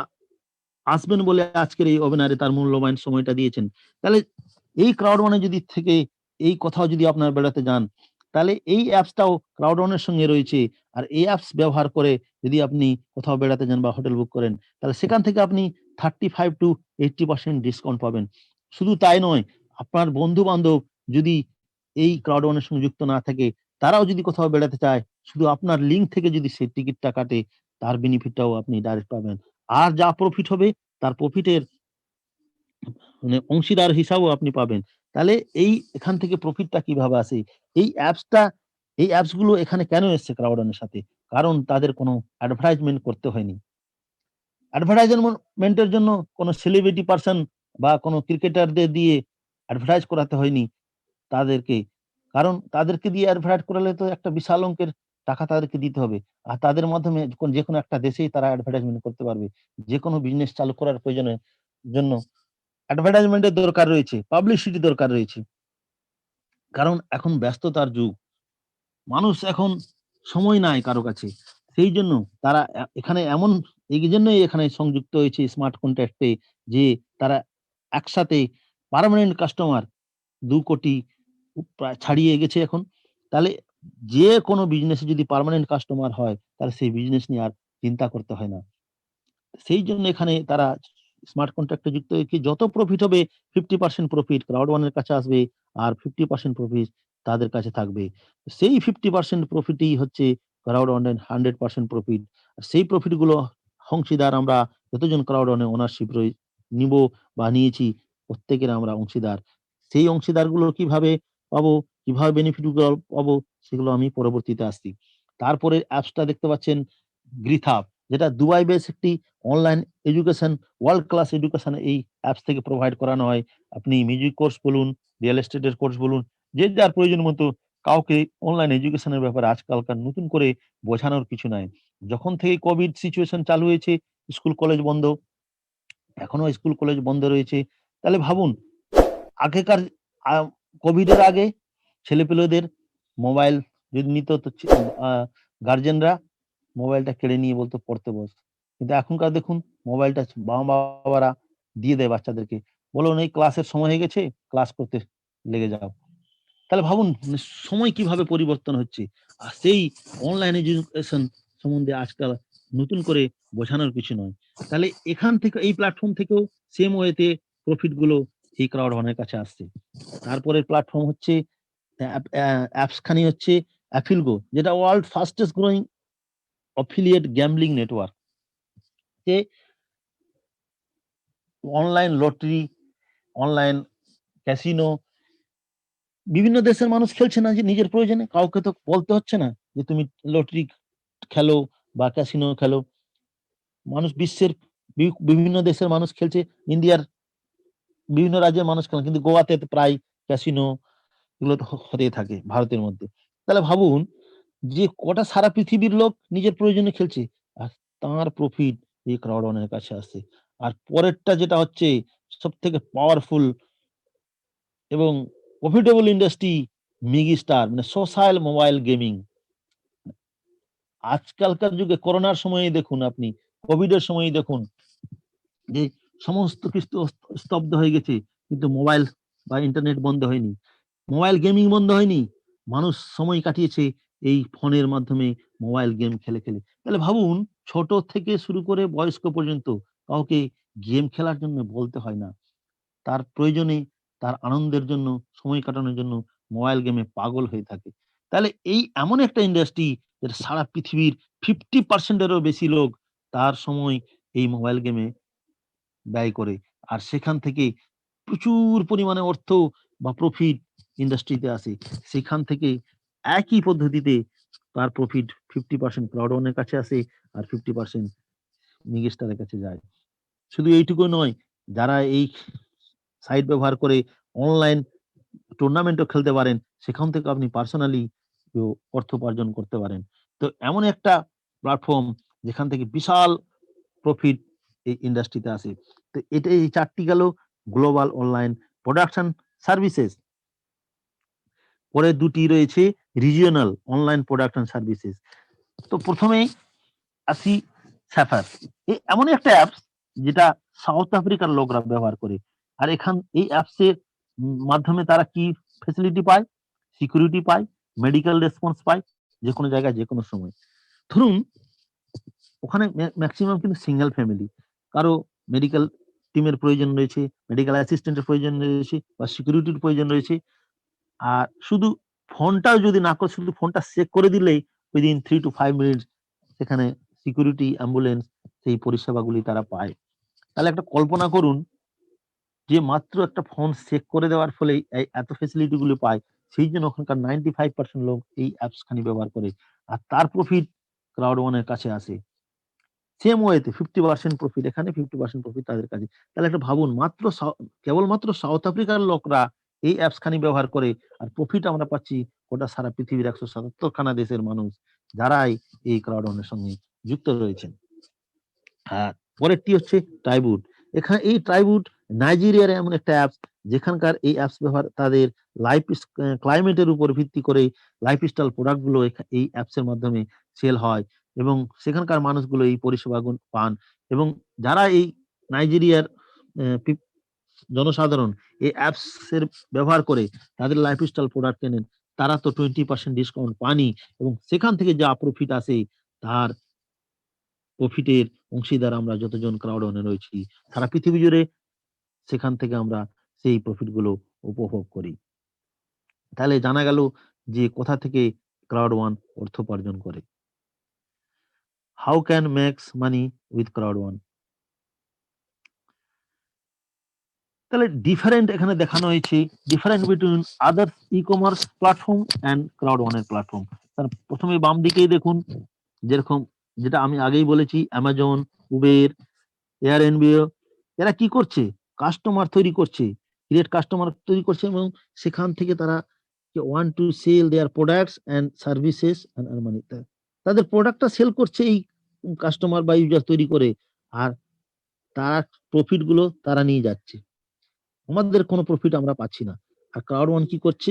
আসবেন বলে আজকের এই ওয়েবিনারে তার মূল্যবান সময়টা দিয়েছেন, তাহলে এই ক্রাউড ওয়ানে যদি থেকে এই কোথাও যদি আপনারা বেড়াতে যান, তাহলে এই অ্যাপসটাও ক্রাউড ওয়ানের সঙ্গে রয়েছে। আর এই অ্যাপস ব্যবহার করে যদি আপনি কোথাও বেড়াতে যান বা হোটেল বুক করেন, তাহলে সেখান থেকে আপনি 35 to 80% ডিসকাউন্ট পাবেন। শুধু তাই নয়, আপনার বন্ধু বান্ধব যদি এই ক্রাউড ওয়ানের সঙ্গে যুক্ত না থাকে, তারাও যদি কোথাও বেড়াতে চায়, শুধু আপনার লিঙ্ক থেকে যদি সেই টিকিটটা কাটে, তার বেনিফিটটাও আপনি ডাইরেক্ট পাবেন। আর যা প্রফিট হবে তার প্রফিটের মানে অংশীদার হিসাবেও আপনি পাবেন। তাহলে এখান থেকে প্রফিটটা কিভাবে আসে? এই অ্যাপস গুলো এখানে কেন এসছে ক্রাউডনের সাথে? কারণ তাদের কোনো অ্যাডভার্টাইজমেন্ট করতে হয়নি। অ্যাডভার্টাইজমেন্টের জন্য কোনো সেলিব্রিটি পারসন বা কোনো ক্রিকেটারদের দিয়ে অ্যাডভার্টাইজ করাতে হয়নি তাদেরকে। কারণ তাদেরকে দিয়ে অ্যাডভার্টাইজ করালে তো একটা বিশাল অঙ্কের টাকা তাদেরকে দিতে হবে। আর তাদের মাধ্যমে যেকোনো একটা দেশেই তারা অ্যাডভার্টাইজমেন্ট করতে পারবে। যেকোনো বিজনেস চালু করার জন্য অ্যাডভার্টাইজমেন্টের দরকার রয়েছে, পাবলিসিটি দরকার রয়েছে। কারণ এখন ব্যস্ততার যুগ। মানুষ এখন সময় নাই কারো কাছে। সেই জন্য তারা এখানে এইজন্যই এখানে সংযুক্ত হয়েছে স্মার্ট কন্ট্রাক্টে, যে তারা একসাথে পার্মানেন্ট কাস্টমার ২ কোটি প্রায় ছাড়িয়ে গেছে এখন। তাহলে যে কোনো বিজনেসে যদি পার্মানেন্ট কাস্টমার হয়, তাহলে সেই বিজনেস নিয়ে আর চিন্তা করতে হয় না। সেই জন্য এখানে তারা স্মার্ট কন্ট্রাক্টে যুক্ত হয়ে কি যত প্রফিট হবে 50% প্রফিট ক্রাউড ওয়ান এর কাছে আসবে, আর 50% প্রফিট তাদের কাছে থাকবে। সেই 50% প্রফিটই হচ্ছে ক্রাউড ওয়ান এর 100% প্রফিট। সেই প্রফিট গুলো অংশীদার আমরা যতজন ক্রাউড ওয়ান এ ওনারশিপ নিব বা নিয়েছি, প্রত্যেকের আমরা অংশীদার। সেই অংশীদারগুলো কিভাবে পাবো, কিভাবে বেনিফিট গুলো পাবো, সেগুলো আমি পরবর্তীতে আসছি। তারপরে অ্যাপসটা দেখতে পাচ্ছেন গ্রিথাপ, যেটা দুবাই বেস একটি online education, world class education এই অ্যাপস থেকে প্রোভাইড করানো হয়। আপনি মিউজিক কোর্স বলুন, রিয়েল এস্টেটের কোর্স বলুন, যে যার প্রয়োজন মতো কাউকে অনলাইন এডুকেশনের ব্যাপারে আজকালকার নতুন করে বোঝানোর কিছু নাই। যখন থেকে কোভিড সিচুয়েশন চালু হয়েছে, স্কুল কলেজ বন্ধ, এখনো স্কুল কলেজ বন্ধ রয়েছে। তাহলে ভাবুন আগেকার কোভিড এর আগে ছেলেপেলেদের মোবাইল যদি নিত তো গার্জেনরা মোবাইলটা কেড়ে নিয়ে বলতো পড়তে বস। কিন্তু এখনকার দেখুন মোবাইলটা বাবারা দিয়ে দেয় বাচ্চাদেরকে, বলুন এই ক্লাসের সময় হয়ে গেছে, ক্লাস করতে লেগে যাও। তাহলে ভাবুন সময় কিভাবে পরিবর্তন হচ্ছে। আর সেই অনলাইন এডুকেশন সম্বন্ধে আজকাল নতুন করে বোঝানোর কিছু নয়। তাহলে এখান থেকে এই প্ল্যাটফর্ম থেকেও সেম ওয়েতে প্রফিট গুলো এই ক্রাউড ওয়ানের কাছে আসছে। তারপরে প্ল্যাটফর্ম হচ্ছে অ্যাপস খানি হচ্ছে অ্যাফিলগো, যেটা world fastest growing affiliate gambling network. যে অনলাইন লটারি, অনলাইন ক্যাসিনো, বিভিন্ন দেশের মানুষ খেলছে না যে নিজের প্রয়োজনে, কাউকে তো বলতে হচ্ছে না যে তুমি লটারি খেলো বা ক্যাসিনো খেলো। মানুষ বিশ্বের বিভিন্ন দেশের মানুষ খেলছে, ইন্ডিয়ার বিভিন্ন রাজ্যের মানুষ খেলে, কিন্তু গোয়াতে তো প্রায় ক্যাসিনো এগুলো তো হতেই থাকে ভারতের মধ্যে। তাহলে ভাবুন যে কটা সারা পৃথিবীর লোক নিজের প্রয়োজনে খেলছে, আর তার প্রফিট এই ক্রাউড ওয়ানের কাছে আসছে। আর পরেরটা যেটা হচ্ছে সব থেকে পাওয়ারফুল এবং প্রফিটেবল ইন্ডাস্ট্রি, মিগি স্টার মানে সোশ্যাল মোবাইল গেমিং। আজকালকার যুগে করোনার সময়ে দেখুন, আপনি কোভিড এর সময় দেখুন যে সমস্ত কিছু স্তব্ধ হয়ে গেছে, কিন্তু মোবাইল বা ইন্টারনেট বন্ধ হয়নি, মোবাইল গেমিং বন্ধ হয়নি। মানুষ সময় কাটিয়েছে এই ফোনের মাধ্যমে মোবাইল গেম খেলে খেলে। তাহলে ভাবুন, ছোট থেকে শুরু করে বয়স্ক পর্যন্ত কাউকে গেম খেলার জন্য বলতে হয় না। তার প্রয়োজনে, তার আনন্দের জন্য, সময় কাটানোর জন্য মোবাইল গেমে পাগল হয়ে থাকে। তাহলে এই এমন একটা ইন্ডাস্ট্রি যেটা সারা পৃথিবীর 50% বেশি লোক তার সময় এই মোবাইল গেমে ব্যয় করে। আর সেখান থেকে প্রচুর পরিমাণে অর্থ বা প্রফিট ইন্ডাস্ট্রিতে আসে। সেখান থেকে একই পদ্ধতিতে তার প্রফিট 50% ক্রাউড ওয়ানের কাছে আসে আর 50% মিগিস্টারের কাছে যায়। শুধু এইটুকু নয়, যারা এই সাইট ব্যবহার করে অনলাইন টুর্নামেন্টও খেলতে পারেন, সেখান থেকে আপনি পার্সোনালি অর্থ উপার্জন করতে পারেন। তো এমন একটা প্ল্যাটফর্ম যেখান থেকে বিশাল প্রফিট এই ইন্ডাস্ট্রিতে আসে। তো এটা এই 4টি গেল গ্লোবাল অনলাইন প্রোডাকশন সার্ভিসেস। পরে 2টি রয়েছে রিজিওনাল অনলাইন প্রোডাকশন সার্ভিসেস। তো প্রথমেই আসি স্যাফার। এমন একটা অ্যাপস যেটা সাউথ আফ্রিকার লোকরা ব্যবহার করে। আর এই অ্যাপস এর মাধ্যমে তারা কি ফেসিলিটি পায়? সিকিউরিটি পায়, মেডিকেল রেসপন্স পায়, যে কোনো জায়গায় যে কোনো সময়। ধরুন ওখানে ম্যাক্সিমাম কিন্তু সিঙ্গেল ফ্যামিলি, কারো মেডিকেল টিমের প্রয়োজন রয়েছে, মেডিকেল অ্যাসিস্ট্যান্টের প্রয়োজন রয়েছে বা সিকিউরিটির প্রয়োজন রয়েছে। আর শুধু ফোনটাও যদি না করে, শুধু ফোনটা চেক করে দিলেই উইদিন 3 to 5 মিনিটস সেখানে সিকিউরিটি, অ্যাম্বুলেন্স সেই পরিষেবাগুলি তারা পায়। তাহলে একটা কল্পনা করুন যে মাত্র একটা ফোন চেক করে দেওয়ার ফলে এত ফেসিলিটি গুলো পায়। সেই জন্য ওখানকার 95% লোক এই অ্যাপস খানি ব্যবহার করে। আর তার প্রফিট ক্রাউড ওয়ানের কাছে আসে। সেম ওয়েতে 50% প্রফিট এখানে, 50% প্রফিট তাদের কাছে। তাহলে একটা ভাবুন, কেবলমাত্র সাউথ আফ্রিকার লোকরা এই অ্যাপস খানি ব্যবহার করে, আর প্রফিট আমরা পাচ্ছি গোটা সারা পৃথিবীর 177 খানা দেশের মানুষ, যারাই এই ক্রাউড ওয়ানের সঙ্গে যুক্ত রয়েছেন। আর পরেরটি হচ্ছে ট্রাইবুট। এই ট্রাইবুট নাইজেরিয়ার এমন একটা অ্যাপস, যেখানকার এই অ্যাপস ব্যবহার তাদের লাইফ ক্লাইমেটের উপর ভিত্তি করে লাইফস্টাইল প্রোডাক্ট গুলো এই অ্যাপস এর মাধ্যমে সেল হয়, এবং সেখানকার মানুষগুলো এই পরিষেবা পান। এবং যারা এই নাইজেরিয়ার জনসাধারণ এই অ্যাপস এর ব্যবহার করে তাদের লাইফস্টাইল প্রোডাক্ট কেনেন, তারা তো 20% ডিসকাউন্ট পানি, এবং সেখান থেকে যা প্রফিট আসে তার প্রফিটের অংশীদার আমরা যতজন ক্রাউড ওয়ানে রয়েছি সারা পৃথিবী জুড়ে, সেখান থেকে আমরা সেই প্রফিট গুলো উপভোগ করি। তাহলে জানা গেল যে কোথা থেকে ক্রাউড ওয়ান অর্থ উপার্জন করে। How can makes money with crowd one. তাহলে ডিফারেন্ট এখানে দেখানো হয়েছে, different between other e commerce platform and crowd ওয়ানের প্ল্যাটফর্ম। তার প্রথমে বাম দিকেই দেখুন, যেরকম যেটা আমি আগেই বলেছি, অ্যামাজন, উবের, এয়ারএনবিও, এরা কি করছে? কাস্টমার তৈরি করছে, ক্রিয়েট কাস্টমার তৈরি করছে, এবং সেখান থেকে তারা want to sell their products and services and earn money. তাদের প্রোডাক্টটা সেল করছে এই কাস্টমার বা ইউজার তৈরি করে, আর তার প্রফিট গুলো তারা নিয়ে যাচ্ছে। আমাদের কোনো প্রফিট আমরা পাচ্ছি না। আর ক্রাউড ওয়ান কি করছে?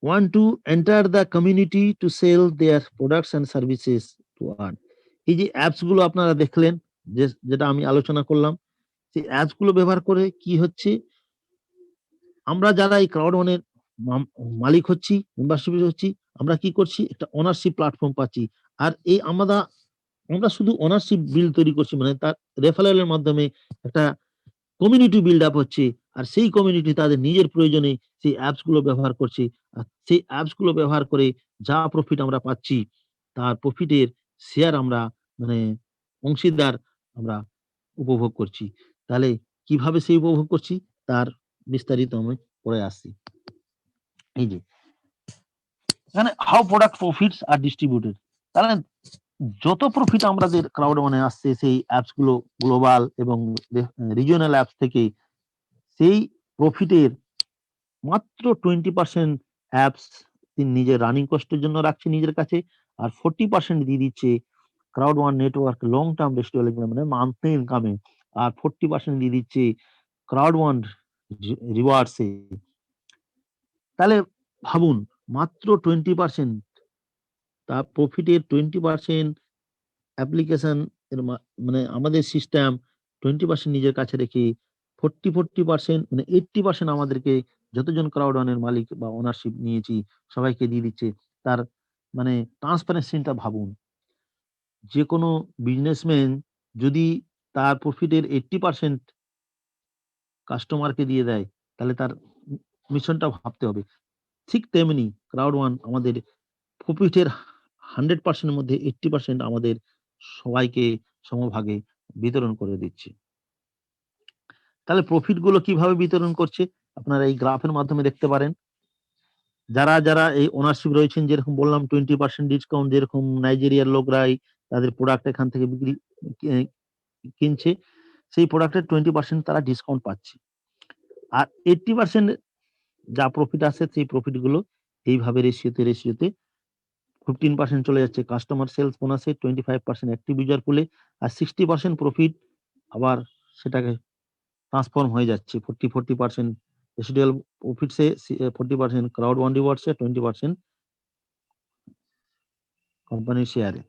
want to enter the community to sell their products and services to earn। এই যে অ্যাপস গুলো আপনারা দেখলেন, যেটা আমি আলোচনা করলাম, সেই অ্যাপস গুলো ব্যবহার করে কি হচ্ছে, আমরা যারা এই ক্রাউড ওয়ানের মালিক হচ্ছি, মেম্বারশিপ হচ্ছি, আমরা কি করছি, একটা ওনারশিপ প্ল্যাটফর্ম পাচ্ছি। আর এই আমরা শুধু ওনারশিপ বিল তৈরি করছি, মানে তার রেফারেলের মাধ্যমে একটা কমিউনিটি বিল্ড আপ হচ্ছে, আর সেই কমিউনিটি তাদের নিজের প্রয়োজনে সেই অ্যাপস গুলো ব্যবহার করছে। আর সেই অ্যাপস গুলো ব্যবহার করে যা প্রফিট আমরা পাচ্ছি, তার প্রফিটের শেয়ার আমরা, মানে অংশীদার আমরা উপভোগ করছি। তাহলে কিভাবে সেই উপভোগ করছি তার বিস্তারিত আমি পরে আসছি। এই যে এখানে how product profits are distributed, তাহলে যত প্রফিট আমাদের ক্রাউড মানে আসছে সেই অ্যাপস গুলো গ্লোবাল এবং রিজিওনাল অ্যাপস থেকে, সেই প্রফিটের মাত্র 20% অ্যাপস তিনি নিজের রানিং কস্টের জন্য রাখছে নিজের কাছে, আর 40% দিয়ে দিচ্ছে crowd one network long term restaurant মানে মান্থলি ইনকামে, আর 40% দিয়ে দিচ্ছে ক্রাউড ওয়ান রিওয়ার্ডসে। তাহলে ভাবুন, মাত্র 20%, তার প্রফিটের 20% অ্যাপ্লিকেশন এর মানে আমাদের সিস্টেম 20% নিজের কাছে রেখে 40% মানে 80% আমাদেরকে, যতজন ক্রাউড ওয়ানের মালিক বা ওনারশিপ নিয়েছি সবাইকে দিয়ে দিচ্ছে। তার মানে ট্রান্সপারেন্সিটা ভাবুন, যে কোনো বিজনেসম্যান যদি তার প্রফিটের 80% কাস্টমারকে দিয়ে দেয়, তাহলে তার মিশনটা ভাবতে হবে। ঠিক তেমনি ক্রাউড ওয়ান আমাদের প্রফিটের 100% মধ্যে 80% আমাদের সবাইকে সমভাগে বিতরণ করে দিচ্ছে। তাহলে প্রফিট গুলো কিভাবে বিতরণ করছে আপনারা এই গ্রাফের মাধ্যমে দেখতে পারেন। যারা যারা এই ওনারশিপ রয়েছেন, যেরকম বললাম 20% ডিসকাউন্ট, যেরকম নাইজেরিয়ার লোকরাই তাদের প্রোডাক্ট এখান থেকে কিনছে, সেই প্রোডাক্টের 20% তারা ডিসকাউন্ট পাচ্ছে। আর 80% যা প্রফিট আসে সেই প্রফিট গুলো এইভাবে রেশিওতে 15% চলে যাচ্ছে কাস্টমার সেলস বোনাসে, 25% অ্যাক্টিভ ইউজার পুলে, আর 60% প্রফিট আবার সেটাকে ট্রান্সফর্ম হয়ে যাচ্ছে 40% রেসিডুয়াল প্রফিটসে, 40% ক্রাউড ওয়ান রিওয়ার্ডসে, 20% কোম্পানির শেয়ারে।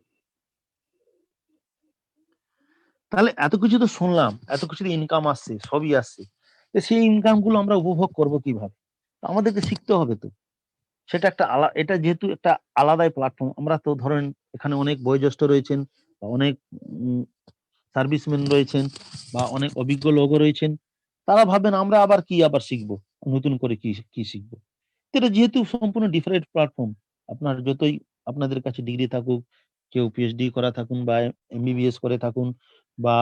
তাহলে এত কিছু তো শুনলাম, এত কিছু ইনকাম আসছে, সবই আসছে, সেই ইনকাম গুলো আমরা উপভোগ করব কিভাবে? আমাদেরকে শিখতে হবে তো। সেটা একটা এটা যেহেতু একটা আলাদাই প্ল্যাটফর্ম, আমরা তো ধরেন এখানে অনেক বয়োজ্যেষ্ঠ রয়েছেন, বা অনেক সার্ভিসম্যান রয়েছেন, বা অনেক অভিজ্ঞ লোক রয়েছেন, তারা ভাবেন আমরা আবার শিখবো, নতুন করে কি শিখবো। এটা যেহেতু সম্পূর্ণ ডিফারেন্ট প্ল্যাটফর্ম, আপনার যতই আপনাদের কাছে ডিগ্রি থাকুক, কেউ পিএইচডি করা থাকুন বা এমবিবিএস করে থাকুন, বা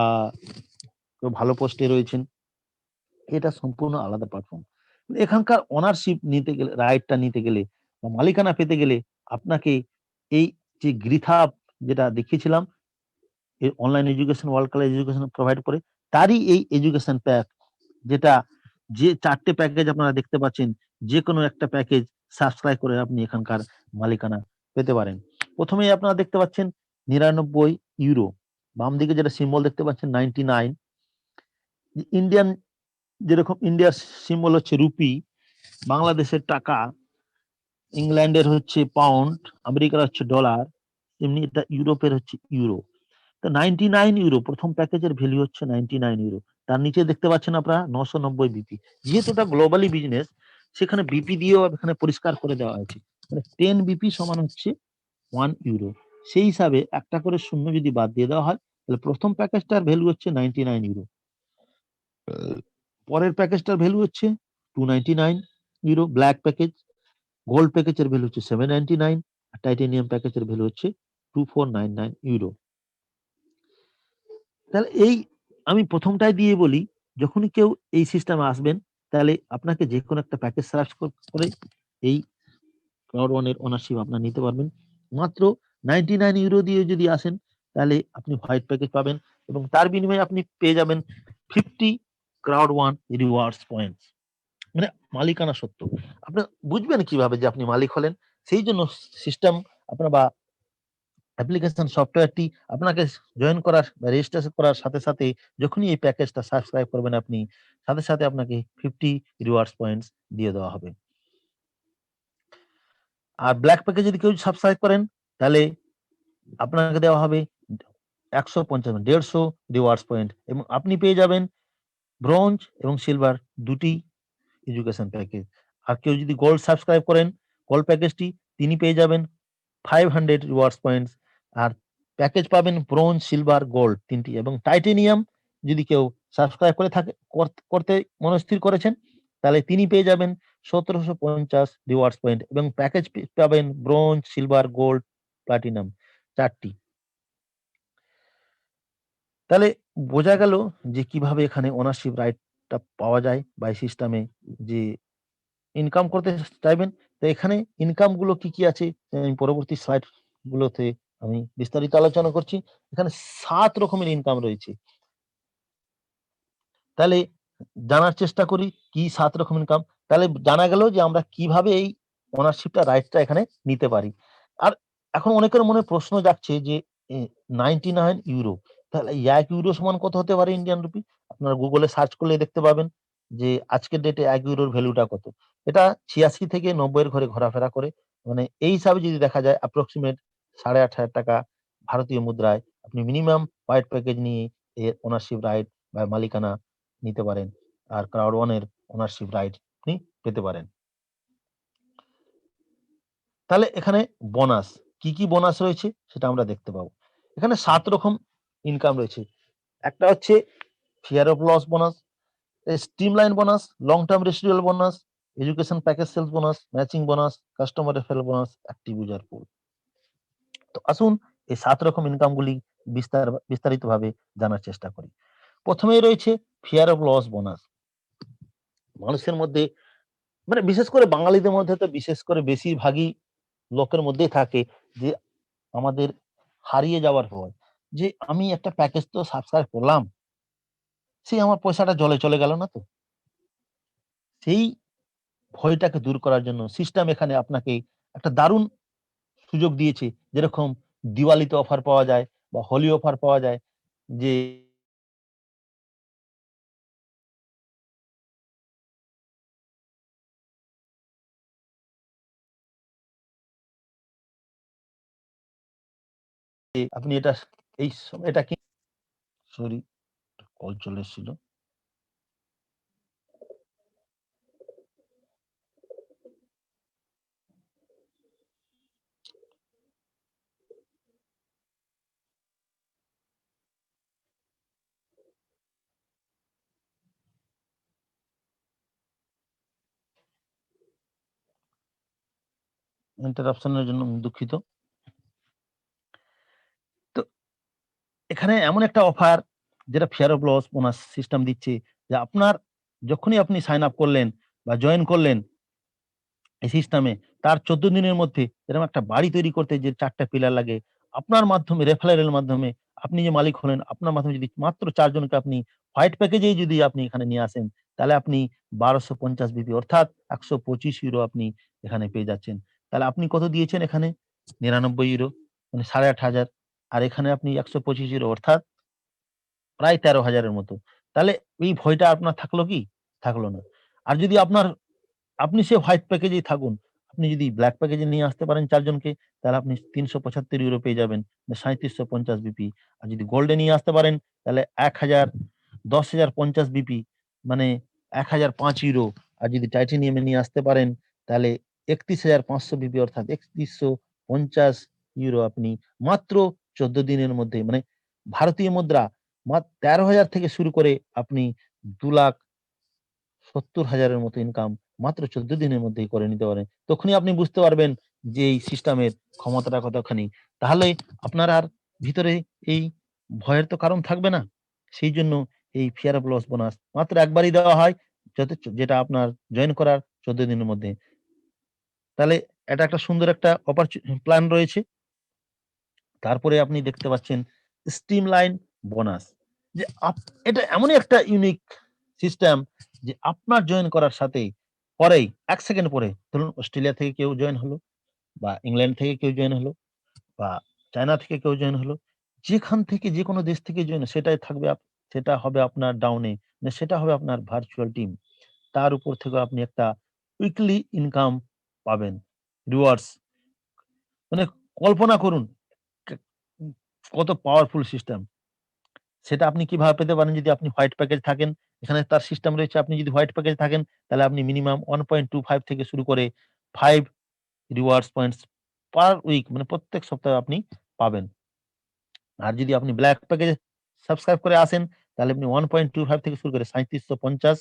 কেউ ভালো পোস্টে রয়েছেন, এটা সম্পূর্ণ আলাদা প্ল্যাটফর্ম। এখানকার ওনারশিপ নিতে গেলে, রাইটটা নিতে গেলে বা মালিকানা পেতে গেলে আপনাকে এই যে গৃথা যেটা দেখিয়েছিলাম, এই online education, world class education provide করে, তারই এই এডুকেশন প্যাক, যেটা যে 4টে প্যাকেজ আপনারা দেখতে পাচ্ছেন, যে কোনো একটা প্যাকেজ সাবস্ক্রাইব করে আপনি এখানকার মালিকানা পেতে পারেন। প্রথমেই আপনারা দেখতে পাচ্ছেন 99 ইউরো, বাম দিকে যেটা সিম্বল দেখতে পাচ্ছেন 99, ইন্ডিয়ান, যেরকম ইন্ডিয়ার সিম্বল হচ্ছে রুপি, বাংলাদেশের টাকা, ইংল্যান্ডের হচ্ছে পাউন্ড, আমেরিকার হচ্ছে ডলার, এমনি এটা ইউরোপের হচ্ছে ইউরো। তো 99 ইউরো প্রথম প্যাকেজের ভ্যালু হচ্ছে 99 ইউরো। তার নিচে দেখতে পাচ্ছেন আপনারা 990 বিপি। যেহেতু এটা গ্লোবালি বিজনেস, সেখানে বিপি দিয়েও এখানে পরিষ্কার করে দেওয়া হয়েছে, মানে 10 বিপি সমান হচ্ছে 1 ইউরো। সেই হিসাবে একটা করে শূন্য যদি বাদ দিয়ে দেওয়া হয়, তাহলে প্রথম প্যাকেজটার ভ্যালু হচ্ছে 99 ইউরো, পরের প্যাকেজটার ভ্যালু হচ্ছে 299 ইউরো ব্ল্যাক প্যাকেজ, গোল্ড প্যাকেজের ভ্যালু হচ্ছে 799, আর টাইটেনিয়াম প্যাকেজের ভ্যালু হচ্ছে 2499 ইউরো। তাহলে এই আমি প্রথমটাই দিয়ে বলি, যখনই কেউ এই সিস্টেমে আসবেন, তাহলে আপনাকে যে কোনো একটা প্যাকেজ সার্চ করে এই ক্লাউড ওয়ানের ওনারশিপ আপনার নিতে পারবেন। মাত্র 99 ইউরো দিয়ে যদি আসেন, তাহলে আপনি হোয়াইট প্যাকেজ পাবেন, এবং তার বিনিময়ে আপনি পেয়ে যাবেন 50 ক্রাউড ওয়ান রিওয়ার্ডস পয়েন্টস, মানে মালিকানা সত্ত্ব। আপনি বুঝবেন কিভাবে যে আপনি মালিক হলেন? সেই জন্য সিস্টেম আপনার বা অ্যাপ্লিকেশন সফটওয়্যারটি আপনাকে জয়েন করার বা রেজিস্ট্রেশন করার সাথে সাথে, যখনই এই প্যাকেজটা সাবস্ক্রাইব করবেন আপনি, সাথে সাথে আপনাকে 50 রিওয়ার্ডস পয়েন্টস দিয়ে দেওয়া হবে। আর ব্ল্যাক প্যাকেজ যদি কেউ সাবস্ক্রাইব করেন, তাহলে আপনাকে দেওয়া হবে 150 রিওয়ার্ডস পয়েন্ট, এবং আপনি পেয়ে যাবেন ব্রোঞ্জ এবং সিলভার দুটি এডুকেশন প্যাকেজ। আর কেউ যদি গোল্ড সাবস্ক্রাইব করেন, গোল্ড প্যাকেজটি, তিনি পেয়ে যাবেন 500 রিওয়ার্ডস পয়েন্টস। আর প্যাকেজ পাবেন ব্রোঞ্জ, সিলভার, গোল্ড ৩টি, এবং টাইটেনিয়াম যদি কেউ সাবস্ক্রাইব করে থাকে করতে মনস্থির করেছেন, তাহলে তিনি পেয়ে যাবেন ১৭৫০ রিওয়ার্ডস পয়েন্ট, এবং প্যাকেজ পাবেন ব্রোঞ্জ, সিলভার, গোল্ড, প্লাটিনাম ৪টি। তাহলে বোঝা গেল যে কিভাবে এখানে ওনারশিপ রাইটটা পাওয়া যায় বা এই সিস্টেমে যে ইনকাম করতে চাইবেন। তো এখানে ইনকাম গুলো কি, কি আছে আমি পরবর্তী স্লাইড গুলোতে আমি বিস্তারিত আলোচনা করছি। এখানে ৭ রকমের ইনকাম রয়েছে। তাহলে জানার চেষ্টা করি কি ৭ রকম ইনকাম। তাহলে জানা গেল যে আমরা কিভাবে এই ওনারশিপটা রাইটসটা এখানে নিতে পারি। আর এখন অনেকের মনে প্রশ্ন জাগছে যে 99 ইউরো, তাহলে ১ ইউরো সমান কত হতে পারে ইন্ডিয়ান রুপি? আপনারা গুগলে সার্চ করলে দেখতে পাবেন যে আজকের ডেটে ১ ইউরোর ভ্যালুটা কত। এটা ৮৬ থেকে ৯০ এর ঘরে ঘোরাফেরা করে। মানে এই হিসাবে যদি দেখা যায় অ্যাপ্রক্সিমেট ৳৮,৫০০ ভারতীয় মুদ্রায় আপনি মিনিমাম হোয়াইট প্যাকেজ নিয়ে এর ওনারশিপ রাইট বা মালিকানা নিতে পারেন। আর ক্রাউড ওয়ান এর ওনারশিপ রাইট আপনি পেতে পারেন। তাহলে এখানে বোনাস, কি, কি বোনাস রয়েছে সেটা আমরা দেখতে পাবো। এখানে ৭ রকম ইনকাম রয়েছে। একটা হচ্ছে fear of loss bonus, streamline bonus, long term residual bonus, education package sales bonus, matching bonus, customer referral bonus, active user pool. তো আসুন এই ৭ রকম ইনকাম গুলি বিস্তারিতভাবে জানার চেষ্টা করি। প্রথমেই রয়েছে ফিয়ার অফ লস বোনাস। মানুষের মধ্যে, মানে বিশেষ করে বাঙালিদের মধ্যে তো বিশেষ করে বেশিরভাগই লোকের মধ্যেই থাকে যে আমাদের হারিয়ে যাওয়ার ভয়। যে আমি একটা প্যাকেজ তো সাবস্ক্রাইব করলাম, সেই আমার পয়সাটা জলে চলে গেল না তো? সেই ভয়টাকে দূর করার জন্য সিস্টেম এখানে আপনাকে একটা দারুণ সুযোগ দিয়েছে। যেরকম দিওয়ালিতে অফার পাওয়া যায় বা হোলি অফার পাওয়া যায়, যে আপনি এটা এই এটা কি, সরি কল চলে এসেছিল। ইন্টারাপশন এর জন্য দুঃখিত। তো এখানে এমন একটা অফার যেটা fear of loss bonus system দিচ্ছে, যে আপনার যখনই আপনি সাইন আপ করলেন বা জয়েন করলেন এই সিস্টেমে, তার ১৪ দিনের মধ্যে এরকম একটা বাড়ি তৈরি করতে যে ৪ টা পিলার লাগে, আপনার মাধ্যমে রেফারেল মাধ্যমে আপনি যে মালিক হলেন, আপনার মাধ্যমে যদি মাত্র ৪ জনকে আপনি হোয়াইট প্যাকেজেই যদি আপনি এখানে নিয়ে আসেন, তাহলে আপনি ১২৫০ বিপি অর্থাৎ €১২৫ আপনি এখানে পেয়ে যাচ্ছেন। তাহলে আপনি কত দিয়েছেন এখানে? €৯৯, মানে ৮,৫০০। আর এখানে আপনি €১২৫ অর্থাৎ প্রায় ১৩,০০০ এর মতো। তাহলে এই ভয়টা আপনার থাকলো কি? থাকলো না। আর যদি আপনি সে হোয়াইট প্যাকেজেই থাকুন। আপনি যদি ব্লাক প্যাকেজে নিয়ে আসতে পারেন ৪ জনকে, তাহলে আপনি €৩৭৫ পেয়ে যাবেন। ৩৭৫০ বিপি। আর যদি গোল্ডে নিয়ে আসতে পারেন, তাহলে ১,০০০ ১০,০৫০ বিপি, মানে €১,০০৫। আর যদি টাইটেনিয়ামে নিয়ে আসতে পারেন, তাহলে ৩১,৫০০ বিপি অর্থাৎ €৩১৫০ আপনি মাত্র ১৪ দিনের মধ্যে, মানে ভারতীয় মুদ্রা ১৩,০০০ থেকে শুরু করে আপনি ২,৭০,০০০ এর মতো ইনকাম মাত্র ১৪ দিনের মধ্যেই করে নিতে পারেন। তখনই আপনি বুঝতে পারবেন যে এই সিস্টেমের ক্ষমতাটা কতখানি। তাহলে আপনার আর ভিতরে এই ভয়ের তো কারণ থাকবে না। সেইজন্য এই ফিয়ার অফ লস বোনাস মাত্র একবারই দেওয়া হয়, যেটা আপনার জয়েন করার ১৪ দিনের মধ্যে। তাহলে এটা একটা সুন্দর একটা প্ল্যান রয়েছে। তারপরে আপনি দেখতে পাচ্ছেন স্ট্রিমলাইন বোনাস। যে এটা এমনই একটা ইউনিক সিস্টেম, যে আপনার জয়েন করার সাথে পরেই ১ সেকেন্ড পরে, ধরুন অস্ট্রেলিয়া থেকে কেউ জয়েন হলো বা ইংল্যান্ড থেকে কেউ জয়েন হলো বা চায়না থেকে কেউ জয়েন হলো। যেখান থেকে যেকোনো দেশ থেকে জয়েন সেটাই থাকবে, সেটা হবে আপনার ডাউনে, মানে সেটা হবে আপনার ভার্চুয়াল টিম। তার উপর থেকেও আপনি একটা উইকলি ইনকাম পাবেন। রিওয়ার্ডস, মানে কল্পনা করুন ক উম কত পাওয়ারফুল সিস্টেম। সেটা আপনি কিভাবে পেতে পারেন? যদি আপনি হোয়াইট প্যাকেজ থাকেন, এখানে তার সিস্টেম রয়েছে। আপনি যদি হোয়াইট প্যাকেজ থাকেন, তাহলে আপনি মিনিমাম 1.25 থেকে শুরু করে 5 রিওয়ার্ডস পয়েন্টস পার উইক, মানে প্রত্যেক সপ্তাহে আপনি পাবেন। আর যদি আপনি ব্ল্যাক প্যাকেজে সাবস্ক্রাইব করে আসেন, তাহলে আপনি 1.25 থেকে শুরু করে 3750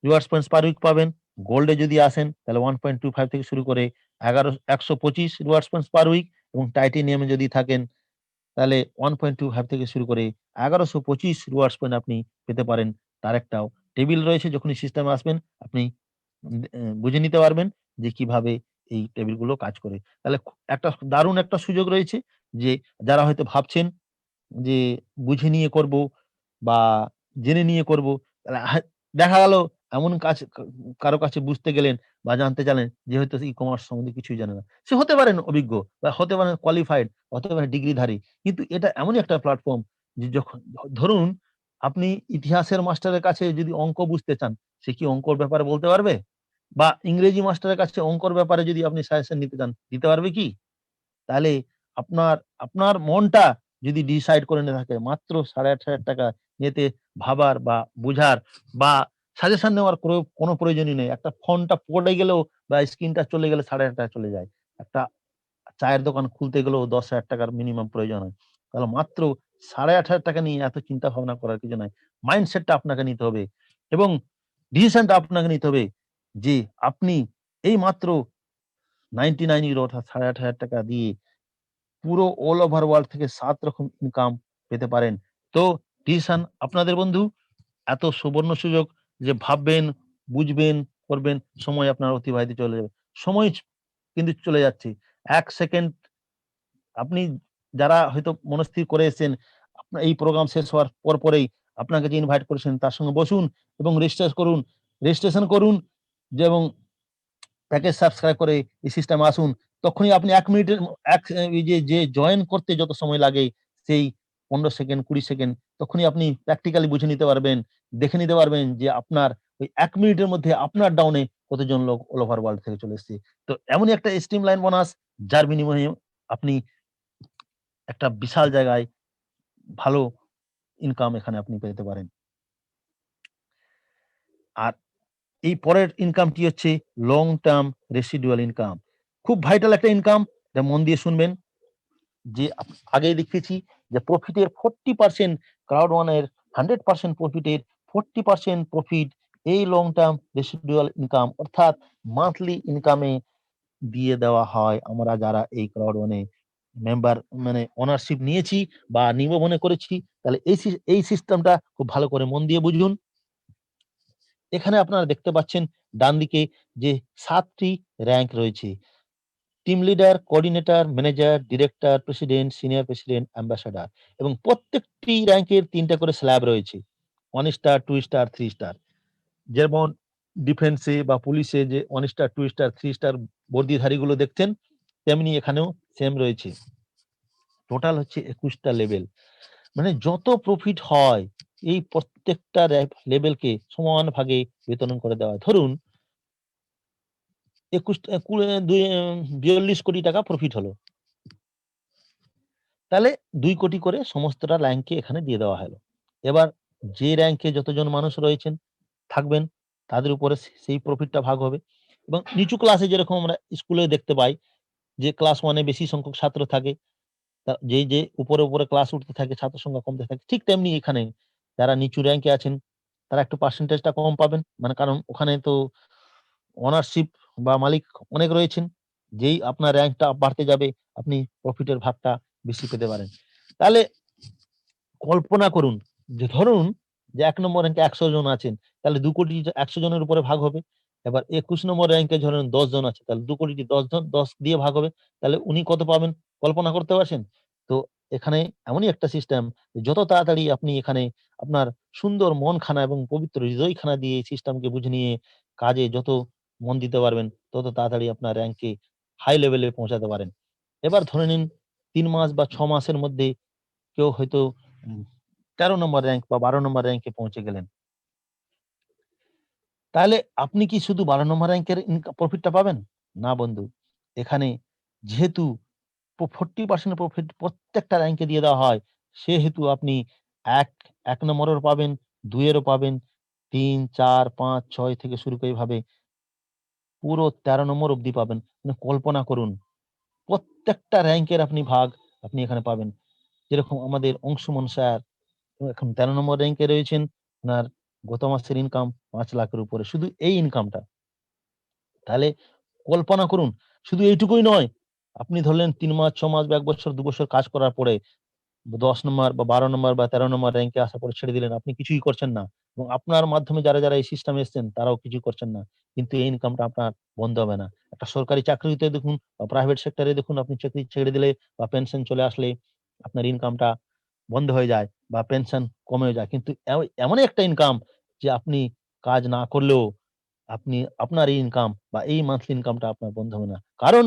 রিওয়ার্ডস পয়েন্টস পার উইক পাবেন। গোল্ডে যদি আসেন, তাহলে 1.25 থেকে শুরু করে 125 রিওয়ার্ডস পয়েন্টস পার উইক, এবং টাইটেনিয়ামে যদি থাকেন, তাহলে 1.25 থেকে শুরু করে 1125 রিওয়ার্ডস পয়েন্ট আপনি পেতে পারেন। তার একটাও টেবিল রয়েছে, যখনই সিস্টেমে আসবেন আপনি বুঝে নিতে পারবেন যে কিভাবে এই টেবিলগুলো কাজ করে। তাহলে একটা দারুণ একটা সুযোগ রয়েছে, যে যারা হয়তো ভাবছেন যে বুঝে নিয়ে করব বা জেনে নিয়ে করব, তাহলে দেখা গেল এমন কারো কাছে বুঝতে গেলেন বা জানতে চাইলেন যে হয়তো ই-কমার্স সম্বন্ধে কিছুই জানে না। সে হতে পারেন অভিজ্ঞ বা হতে পারেন কোয়ালিফাইড, হতে পারেন ডিগ্রিধারী। কিন্তু এটা এমনই একটা প্ল্যাটফর্ম, যে যখন ধরুন আপনি ইতিহাসের মাস্টারের কাছে যদি অঙ্ক বুঝতে চান, সে কি অঙ্কর ব্যাপারে বলতে পারবে? বা ইংরেজি মাস্টারের কাছে অঙ্কর ব্যাপারে যদি আপনি সাজেশন নিতে চান, দিতে পারবে কি? তাহলে আপনার আপনার মনটা যদি ডিসাইড করে নিয়ে থাকে, মাত্র ৳8,500 এতে ভাবার বা বুঝার বা সাজেশন নেওয়ার কোনো প্রয়োজনই নেই। একটা ফোনটা পড়ে গেলেও বা স্ক্রিনটা চলে গেলে ৳8,500 চলে যায়। একটা চায়ের দোকান খুলতে গেলেও ৳10,000 মিনিমাম প্রয়োজন হয়। তাহলে মাত্র ৳8,500 নিয়ে এত চিন্তা ভাবনা করার কিছু নাই। মাইন্ডসেটটা আপনাকে নিতে হবে, এবং ডিসিশনটা আপনাকে নিতে হবে যে আপনি এই মাত্র 99 ইউরো অর্থাৎ ৳8,500 দিয়ে পুরো অল ওভার ওয়ার্ল্ড থেকে ৭ রকম ইনকাম পেতে পারেন। তো ডিসিশন আপনাদের বন্ধু। এত সুবর্ণ সুযোগ যে ভাববেন, বুঝবেন, করবেন, সময় আপনার অতিবাহিত চলে যাবে। সময় কিন্তু চলে যাচ্ছে। ১ সেকেন্ড আপনি যারা হয়তো মনস্থির করে এসেছেন, আপনার এই প্রোগ্রাম শেষ হওয়ার পরেই আপনাকে যে ইনভাইট করেছেন তার সঙ্গে বসুন এবং রেজিস্ট্রেশন করুন, এবং প্যাকেজ সাবস্ক্রাইব করে এই সিস্টেমে আসুন। তখনই আপনি ১ মিনিটের এই যে জয়েন করতে যত সময় লাগে, সেই ১৫ সেকেন্ড ২০ সেকেন্ড, তখনই আপনি প্র্যাকটিক্যালি বুঝে নিতে পারবেন, দেখে নিতে পারবেন যে আপনার ওই ১ মিনিটের মধ্যে আপনার ডাউনে কতজন লোক অল ওভার ওয়ার্ল্ড থেকে চলে এসেছে। তো এমনই একটা স্ট্রিমলাইন বোনাস, যার বিনিময়ে আপনি একটা বিশাল জায়গায় ভালো ইনকাম এখানে আপনি পেতে পারেন। আর এই পরের ইনকামটি হচ্ছে লং টার্ম রেসিডুয়াল ইনকাম। খুব ভাইটাল একটা ইনকাম, এটা মন দিয়ে শুনবেন। যে আগেই দেখিয়েছি যে প্রফিটের 40% ক্রাউড ওয়ান এর 100% প্রফিটের 40% প্রফিট এই লং টার্ম রেসিডুয়াল ইনকাম, অর্থাৎ মান্থলি ইনকামে দিয়ে দেওয়া হয় আমরা যারা এই ক্রাউড ওয়ানে মেম্বার, মানে ওনারশিপ নিয়েছি বা নিব মনে করেছি। তাহলে এই সিস্টেমটা খুব ভালো করে মন দিয়ে বুঝুন। এখানে আপনারা দেখতে পাচ্ছেন ডান দিকে যে ৭ টি র‍্যাংক রয়েছে। Team leader, coordinator, manager, director, president, senior president, ambassador, এবং প্রত্যেকটি র‍্যাংকের ৩ টা করে স্ল্যাব রয়েছে। 1 স্টার, 2 স্টার, 3 স্টার। যেমন ডিফেন্সে বা পুলিশে যে 1 স্টার, 2 স্টার, 3 স্টার বর্দিধারীগুলো দেখছেন, তেমনি এখানেও সেম রয়েছে। টোটাল হচ্ছে ২১ টা লেভেল। মানে যত প্রফিট হয় এই প্রত্যেকটা লেভেলকে সমান ভাগে বিতরণ করে দেওয়া হয়। ধরুন ২১ টা ৪২ কোটি টাকা প্রফিট হলো। তাহলে ২ কোটি করে সমস্তটা র‍্যাংকে এখানে দিয়ে দেওয়া হলো। এবার যে র‍্যাংকে যতজন মানুষ রয়েছেন থাকবেন, তাদের উপরে সেই প্রফিটটা ভাগ হবে। এবং নিচু ক্লাসে যেরকম আমরা স্কুলে দেখতে পাই যে ক্লাস 1 এ বেশি সংখ্যক ছাত্র থাকে, যে উপরে ক্লাস উঠতে থাকে ছাত্র সংখ্যা কমতে থাকে। ঠিক তেমনি এখানে যারা নিচু র‍্যাংকে আছেন তারা একটু পার্সেন্টেজটা কম পাবেন। মানে কারণ ওখানে তো ওনারশিপ বা মালিক অনেক রয়েছেন। যেই আপনার র‍্যাংকটা বাড়তে যাবে, আপনি প্রফিটের ভাগটা বেশি পেতে পারেন। তাহলে কল্পনা করুন যে ধরুন যে ১ নম্বর র‍্যাংকে ১০০ জন আছেন, তাহলে ২ কোটি ১০০ জনের উপরে ভাগ হবে। এবার ২১ নম্বর র‍্যাংকে ধরেন ১০ জন আছে, তাহলে ২ কোটি ১০ জন ১০ দিয়ে ভাগ হবে। তাহলে উনি কত পাবেন কল্পনা করতে পারছেন? তো এখানে এমনই একটা সিস্টেম, যত তাড়াতাড়ি আপনি এখানে আপনার সুন্দর মনখানা এবং পবিত্র হৃদয়খানা দিয়ে এই সিস্টেমকে বুঝে নিয়ে কাজে যত মন দিতে পারবেন, তত তাড়াতাড়ি আপনার র‍্যাংকে হাই লেভেলে পৌঁছাতে পারেন। এবার ধরে নিন ৩ মাস বা ৬ মাসের মধ্যে কেউ হয়তো উম ১৩ নম্বর র‍্যাংক বা ১২ নম্বর র‍্যাংকে পৌঁছে গেলেন। তাহলে আপনি কি শুধু ১২ নম্বর র‍্যাংকের প্রফিটটা পাবেন? না বন্ধু। এখানে যেহেতু 40% প্রফিট প্রত্যেকটা র‍্যাংকে দিয়ে দেওয়া হয়, সেহেতু আপনি ১ নম্বরেরও পাবেন, ২ এরও পাবেন, ৩, ৪, ৫, ৬ থেকে শুরু করে এভাবে পুরো 13 নম্বর অবধি পাবেন। মানে কল্পনা করুন, প্রত্যেকটা র‍্যাংকের আপনি ভাগ আপনি এখানে পাবেন। যেরকম আমাদের অংশুমান স্যার এখন 13 নম্বর র‍্যাংকে রয়েছেন। উনার গত মাসের ইনকাম ৫ লাখের উপরে। শুধু এই ইনকামটা। তাহলে কল্পনা করুন, শুধু এইটুকুই নয়। আপনি ধরলেন ৩ মাস, ৬ মাস বা ১ বছর, ২ বছর কাজ করার পরে ১০ নম্বর বা ১২ নম্বর বা ১৩ নম্বর র‍্যাংকে আসার পরে ছেড়ে দিলেন। আপনি কিছুই করছেন না। এবং আপনার মাধ্যমে যারা এই সিস্টেমে এসছেন তারাও কিছুই করছেন না। কিন্তু এই ইনকামটা আপনার বন্ধ হবে না। একটা সরকারি চাকরিতে দেখুন বা প্রাইভেট সেক্টরে দেখুন, আপনি চাকরি ছেড়ে দিলে বা পেনশন চলে আসলে আপনার ইনকামটা বন্ধ হয়ে যায় বা পেনশন কমে যায়। কিন্তু এমনই একটা ইনকাম যে আপনি কাজ না করলেও আপনার এই ইনকাম বা এই মান্থলি ইনকামটা আপনার বন্ধ হবে না। কারণ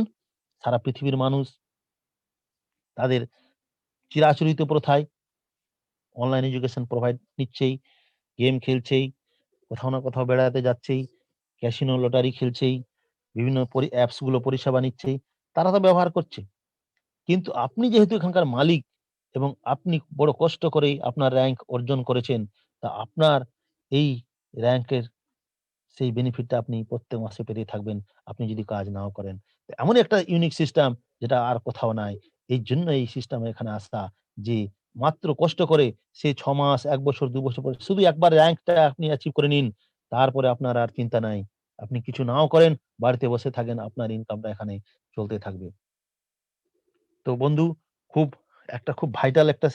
সারা পৃথিবীর মানুষ তাদের চিরাচরিত প্রথায় অনলাইন এডুকেশন প্রোভাইড নিচ্ছেই, গেম খেলছেই, কোথাও না কোথাও বেড়াতে যাচ্ছেই, ক্যাসিনো, লটারি খেলছেই, বিভিন্ন অ্যাপস গুলো পরিষেবা নিচ্ছেই। তারা তো ব্যবহার করছে। কিন্তু আপনি যেহেতু এখানকার মালিক এবং আপনি বড় কষ্ট করেই আপনার র‍্যাংক অর্জন করেছেন, তা আপনার এই র‍্যাংকের সেই বেনিফিটটা আপনি প্রত্যেক মাসে পেতেই থাকবেন, আপনি যদি কাজ নাও করেন। তো এমনই একটা ইউনিক সিস্টেম যেটা আর কোথাও নাই। এইজন্য এই সিস্টেম এখানে আসা যে মাত্র কষ্ট করে সে ৬ মাস, ১ বছর, ২ বছর পরে শুধু একবার র‍্যাংকটা আপনি অ্যাচিভ করে নিন। তারপরে আপনার আর চিন্তা নাই। আপনি কিছু নাও করেন, বাড়িতে বসে থাকেন, আপনার ইনকামটা এখানে চলতে থাকবে। তো বন্ধু, খুব খুব ভাইটাল একটা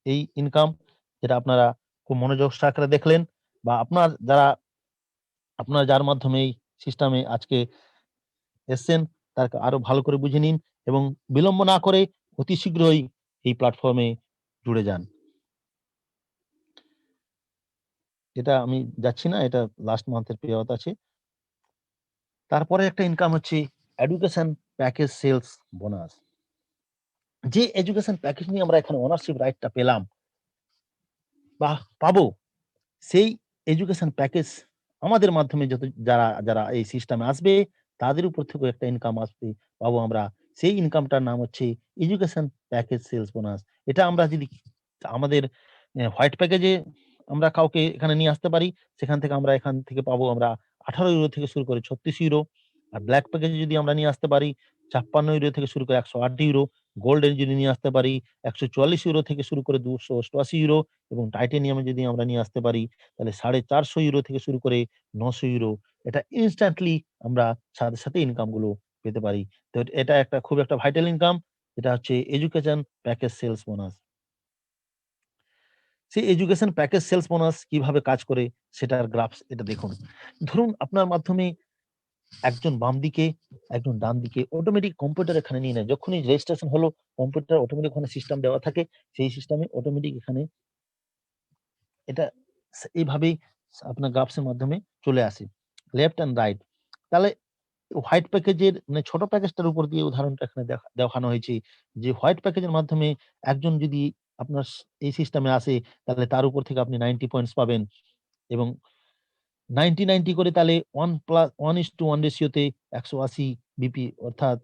এই ইনকাম, যেটা আপনারা খুব মনোযোগ সহকারে দেখলেন বা আপনারা যার মাধ্যমে এই সিস্টেমে আজকে এসছেন তাকে আরো ভালো করে বুঝে নিন এবং বিলম্ব না করে অতি শীঘ্রই এই প্ল্যাটফর্মে জুড়ে যান। এটা আমি যাচ্ছি না, এটা লাস্ট মান্থের পেআউট আছে। তারপরে একটা ইনকাম হচ্ছে এডুকেশন প্যাকেজ সেলস বোনাস। যে এডুকেশন প্যাকেজ নিয়ে আমরা এখানে ওনারশিপ রাইটটা পেলাম বা পাবো, সেই এডুকেশন প্যাকেজ আমাদের মাধ্যমে যারা এই সিস্টেমে আসবে তাদের উপর থেকেও একটা ইনকাম আসবে, পাবো আমরা। সেই ইনকামটার নাম হচ্ছে এডুকেশন প্যাকেজ সেলস বোনাস। এটা আমরা যদি আমাদের হোয়াইট প্যাকেজে আমরা কাউকে এখানে নিয়ে আসতে পারি, সেখান থেকে আমরা এখান থেকে পাবো আমরা 18 ইউরো থেকে শুরু করে 36 ইউরো। আর ব্লাক প্যাকেজে যদি আমরা নিয়ে আসতে পারি 56 ইউরো থেকে শুরু করে 108 ইউরো। গোল্ডে যদি নিয়ে আসতে পারি 144 ইউরো থেকে শুরু করে 288 ইউরো। এবং টাইটেনিয়ামে যদি আমরা নিয়ে আসতে পারি তাহলে 450 ইউরো থেকে শুরু করে 900 ইউরো। এটা ইনস্ট্যান্টলি আমরা সাথে ইনকাম গুলো পেতে পারি। তো এটা খুব একটা ভাইটাল ইনকাম। এটা হচ্ছে এডুকেশন প্যাকেজ সেলস বোনাস। সেই এডুকেশন প্যাকেজ সেলস বোনাস কিভাবে কাজ করে সেটার গ্রাফস এটা দেখুন। ধরুন আপনার মাধ্যমে একজন বাম দিকে, একজন ডান দিকে অটোমেটিক কম্পিউটার এখানে নিয়ে নেয়। যখনই রেজিস্ট্রেশন হলো কম্পিউটার অটোমেটিক ওখানে সিস্টেম দেওয়া থাকে। সেই সিস্টেমে অটোমেটিক এখানে এটা এইভাবেই আপনার গ্রাফস এর মাধ্যমে চলে আসে। Left and right. তাহলে হোয়াইট প্যাকেজের মানে ছোট প্যাকেজটার উপর দিয়ে উদাহরণটা এখানে দেখানো হয়েছে যে হোয়াইট প্যাকেজের মাধ্যমে একজন যদি আপনার এই সিস্টেমে আসে তাহলে তার উপর থেকে আপনি 90 পয়েন্টস পাবেন এবং 90 করে তাহলে 1:1 রেশিওতে 180 বিপি অর্থাৎ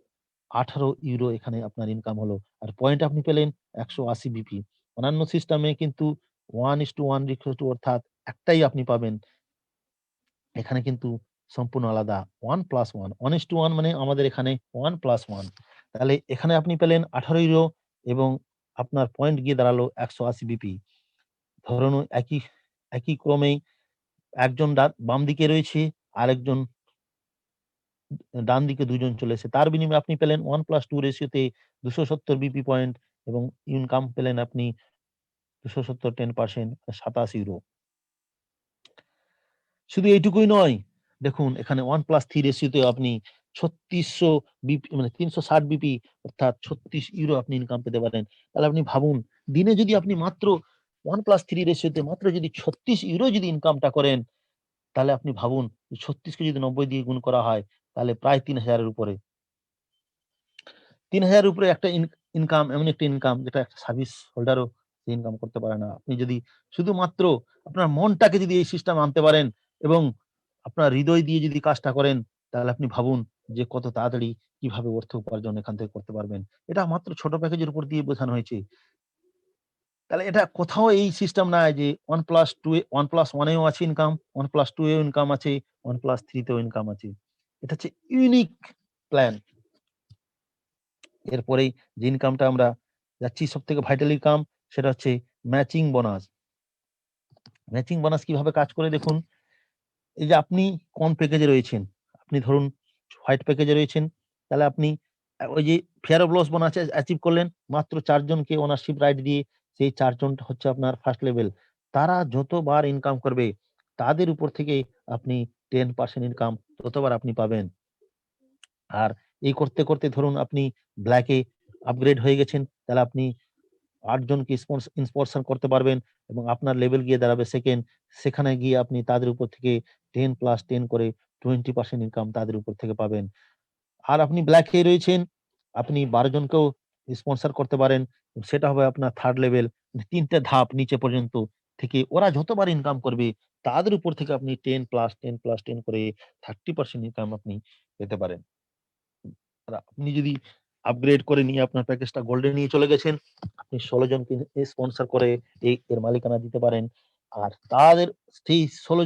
18 ইউরো এখানে আপনার ইনকাম হলো। আর পয়েন্ট আপনি পেলেন 180 বিপি। অন্যান্য সিস্টেমে কিন্তু 1:1 রেশিও অর্থাৎ একটাই আপনি পাবেন। এখানে কিন্তু সম্পূর্ণ আলাদা 1+1 1:1 মানে আমাদের এখানে 1+1 তাহলে এখানে আপনি পেলেন 18 ইউরো এবং আপনার পয়েন্ট গিয়ে দাঁড়ালো 180 বিপি। ধরুন একই ক্রমেই একজন বাম দিকে রয়েছে, আরেকজন ডান দিকে ২ জন চলে এসেছে। তার বিনিময়ে আপনি পেলেন 1+2 রেশিওতে ২৭০ বিপি পয়েন্ট এবং ইনকাম পেলেন আপনি ২৭০ 10% ২৭ ইউরো। শুধু এইটুকুই নয়, দেখুন এখানে 1+3 রেশিওতে আপনি ৩৬০০ বিপি মানে ৩৬০ বিপি অর্থাৎ ৩৬ ইউরো আপনি ইনকাম পেতে পারেন। তাহলে আপনি ভাবুন দিনে যদি আপনি মাত্র 1+3 রেশিওতে মাত্র যদি ৩৬ ইউরো যদি ইনকামটা করেন, তাহলে আপনি ভাবুন ৩৬ কে যদি ৯০ দিয়ে গুণ করা হয় তাহলে প্রায় ৩,০০০ এর উপরে। ৩,০০০ এর উপরে একটা ইনকাম এমন একটা ইনকাম যেটা একটা সার্ভিস হোল্ডারও ইনকাম করতে পারে না। আপনি যদি শুধুমাত্র আপনার মনটাকে যদি এই সিস্টেমে আনতে পারেন এবং আপনার হৃদয় দিয়ে যদি কাজটা করেন, তাহলে আপনি ভাবুন যে কত তাড়াতাড়ি কিভাবে অর্থ উপার্জন এখান থেকে করতে পারবেন। এটা মাত্র ছোট প্যাকেজের উপর দিয়ে বোঝানো হয়েছে। তাহলে এটা কোথাও এই সিস্টেম নাই যে 1+2 1+1 এও আছে ইনকাম, 1+2 এও ইনকাম আছে, 1+3 তেও ইনকাম আছে। এটা হচ্ছে ইউনিক প্ল্যান। এরপরেই যে ইনকামটা আমরা যাচ্ছি সব থেকে ভাইটাল ইনকাম, সেটা হচ্ছে ম্যাচিং বোনাস। ম্যাচিং বোনাস কিভাবে কাজ করে দেখুন। এই যে আপনি কোন প্যাকেজে রয়েছেন, আপনি ধরুন হোয়াইট প্যাকেজে রয়েছেন, তাহলে আপনি ওই যে fear of loss bonus achieve করলেন, মাত্র 4 জনকে ওনারশিপ রাইট দিয়ে, সেই 4 জনটা হচ্ছে আপনার ফার্স্ট লেভেল। তারা যতবার ইনকাম করবে তাদের উপর থেকে আপনি 10% ইনকাম ততবার আপনি পাবেন। আর এই করতে করতে ধরুন আপনি ব্ল্যাকে আপগ্রেড হয়ে গেছেন, তাহলে আপনি 8 জনকে স্পন্সর করতে পারবেন এবং আপনার লেভেল গিয়ে দাঁড়াবে সেকেন্ড। সেখানে গিয়ে আপনি তাদের উপর থেকে 10 + 10 করে 20% ইনকাম তাদের উপর থেকে পাবেন। আর আপনি ব্ল্যাকে রয়েছেন, আপনি 12 জনকেও স্পন্সর করতে পারেন। সেটা হবে আপনার থার্ড লেভেল। ৩ টে ধাপ নিচে পর্যন্ত থেকে ওরা যতবার ইনকাম করবে তাদের উপর থেকে আপনি 10 + 10 + 10 করে 30% ইনকাম আপনি পেতে পারেন। আর আপনি যদি আপগ্রেড করে নিয়ে আপনার প্যাকেজটা গোল্ডে নিয়ে চলে গেছেন, আপনি 16 জনকে স্পন্সর করে এর মালিকানা দিতে পারেন। আর তাদের সেই 16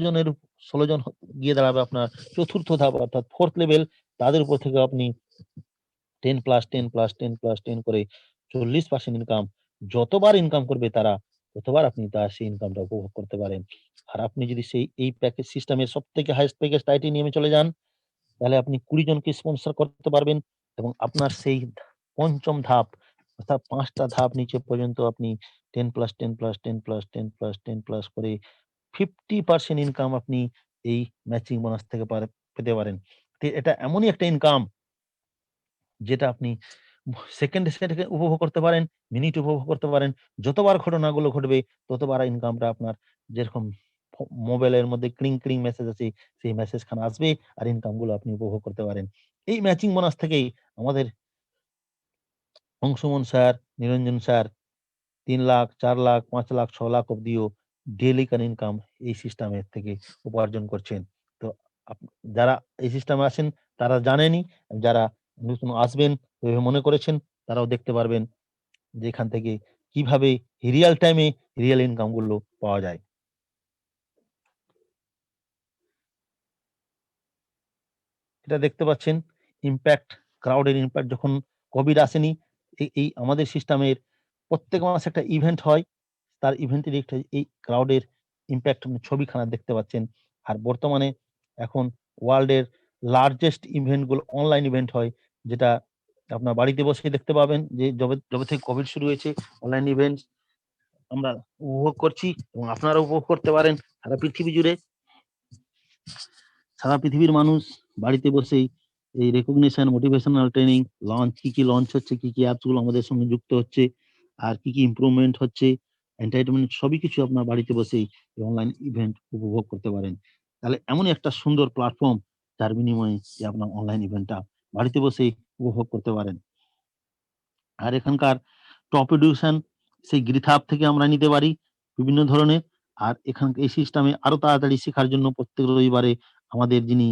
জন গিয়ে দাঁড়াবে আপনার চতুর্থ ধাপ অর্থাৎ ফোর্থ লেভেল। তাদের উপর থেকে আপনি 10 + 10 + 10 + 10 করে 40% ইনকাম। যতবার ইনকাম করবে তারা, ততবার আপনি তার সেই ইনকামটা উপভোগ করতে পারেন। আর আপনি যদি এই প্যাকেজ সিস্টেমের সবথেকে হাইয়েস্ট প্যাকেজ টাইটেনিয়ামে চলে যান, তাহলে আপনি 20 জনকে স্পন্সর করতে পারবেন এবং আপনার সেই ৫ম ধাপ অর্থাৎ ৫ টা ধাপ নিচে পর্যন্ত আপনি 10 + 10 + 10 + 10 + 10 প্লাস করে 50% ইনকাম আপনি এই ম্যাচিং বোনাস থেকে পেতে পারেন। এটা এমনই একটা ইনকাম যেটা আপনি সেকেন্ডে সেটাকে উপভোগ করতে পারেন, মিনিট উপভোগ করতে পারেন। যতবার ঘটনাগুলো ঘটবে ততবার ইনকামটা আপনার যেরকম মোবাইলের মধ্যে ক্রিং মেসেজ আছে, সেই মেসেজ খানা আসবে আর ইনকাম গুলো আপনি উপভোগ করতে পারেন। এই ম্যাচিং বোনাস থেকেই আমাদের অংশুমন স্যার, নিরঞ্জন স্যার ৩ লাখ, ৪ লাখ, ৫ লাখ, ৬ লাখ অব্দিও ডেইলি ইনকাম এই সিস্টেমের থেকে উপার্জন করছেন। তো যারা এই সিস্টেমে আছেন তারা জানেনই, যারা নতুন আসবেন ভেবে মনে করেছেন তারাও দেখতে পারবেন যে এখান থেকে কিভাবে রিয়াল টাইমে রিয়াল ইনকাম গুলো পাওয়া যায়। এটা দেখতে পাচ্ছেন ইমপ্যাক্ট, ক্রাউডের ইমপ্যাক্ট যখন কোভিড আসেনি, এই আমাদের সিস্টেমের প্রত্যেক মাসে একটা ইভেন্ট হয়। তার ইভেন্টের একটা এই ক্রাউডের ইমপ্যাক্ট ছবিখানা দেখতে পাচ্ছেন। আর বর্তমানে এখন ওয়ার্ল্ডের লার্জেস্ট ইভেন্ট গুলো অনলাইন ইভেন্ট হয়, যেটা আপনার বাড়িতে বসে দেখতে পাবেন যে যবে যবে থেকে কোভিড শুরু হয়েছে অনলাইন ইভেন্ট আমরা উপভোগ করছি এবং আপনারাও উপভোগ করতে পারেন। সারা পৃথিবী জুড়ে সারা পৃথিবীর মানুষ বাড়িতে বসেই এই রেকগনিশন, মোটিভেশনাল ট্রেনিং লঞ্চ, কি লঞ্চ হচ্ছে, কি অ্যাপস গুলো আমাদের সঙ্গে যুক্ত হচ্ছে, আর কি ইমপ্রুভমেন্ট হচ্ছে, এন্টারটেইনমেন্ট সবই কিছু আপনার বাড়িতে বসেই অনলাইন ইভেন্ট উপভোগ করতে পারেন। তাহলে এমনই একটা সুন্দর প্ল্যাটফর্ম যার বিনিময়ে যে আপনার অনলাইন ইভেন্টটা বাড়িতে বসেই উপভোগ করতে পারেন। আর এখানকার টপ এডুকেশন সেই গিটহাব থেকে আমরা নিতে পারি বিভিন্ন ধরনের। আর এই সিস্টেমে আরো তাড়াতাড়ি শেখার জন্য প্রত্যেক রবিবারে আমাদের যিনি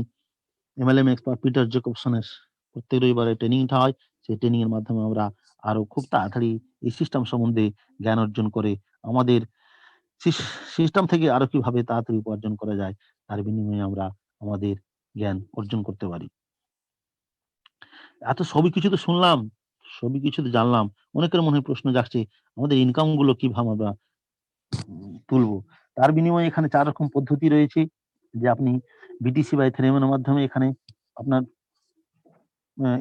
MLM এক্সপার্ট পিটার জেকবসনের প্রত্যেক রবিবারে ট্রেনিংটা হয়। সেই ট্রেনিং এর মাধ্যমে আমরা আরো খুব তাড়াতাড়ি এই সিস্টেম সম্বন্ধে জ্ঞান অর্জন করে আমাদের সিস্টেম থেকে আরো কিভাবে তাড়াতাড়ি উপার্জন করা যায় তার বিনিময়ে আমরা আমাদের জ্ঞান অর্জন করতে পারি। এত সবই কিছু তো শুনলাম, সবই কিছু তো জানলাম। অনেকের মনে প্রশ্ন জাগছে আমাদের ইনকাম গুলো কিভাবে আমরা তুলবো। তার বিনিময়ে এখানে 4 রকম পদ্ধতি রয়েছে, যে আপনি বিটিসি বা ইথেরিয়ামের মাধ্যমে এখানে আপনার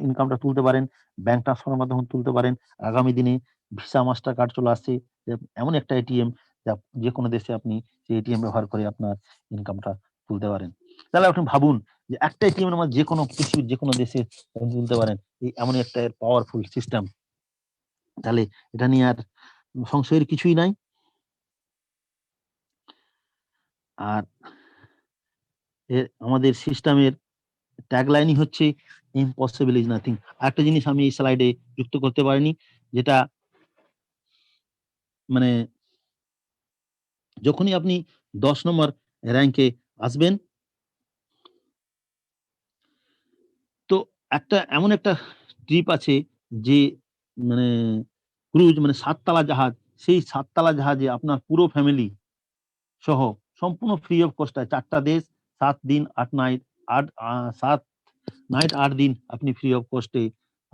ইনকামটা তুলতে পারেন, ব্যাংক ট্রান্সফারের মাধ্যমে তুলতে পারেন। আগামী দিনে ভিসা, মাস্টার কার্ড চলে আসছে, যে এমন একটা এটিএম যা যেকোনো দেশে আপনি সেই এটিএম ব্যবহার করে আপনার ইনকামটা তুলতে পারেন। তাহলে আপনি ভাবুন যে একটা এটিএম এর মাধ্যমে যেকোনো পৃথিবীর যেকোনো দেশে আপনি তুলতে পারেন। এই এমনই একটা পাওয়ারফুল সিস্টেম। তাহলে এটা নিয়ে আর সংশয়ের কিছুই নাই। আর আমাদের সিস্টেমের ট্যাগলাইনই হচ্ছে ইম্পসিবল ইজ নাথিং। আরেকটা জিনিস আমি এই স্লাইডে যুক্ত করতে পারিনি, যেটা মানে যখনই আপনি 10 নম্বর র‍্যাংকে আসবেন, তো এমন একটা ট্রিপ আছে যে মানে ক্রুজ মানে 7 তালা জাহাজ, সেই 7 তালা জাহাজে আপনার পুরো ফ্যামিলি সহ সম্পূর্ণ ফ্রি অফ কস্টে 4 টা দেশ 7 দিন 8 নাইট 7 নাইট 8 দিন আপনি ফ্রি অফ কস্টে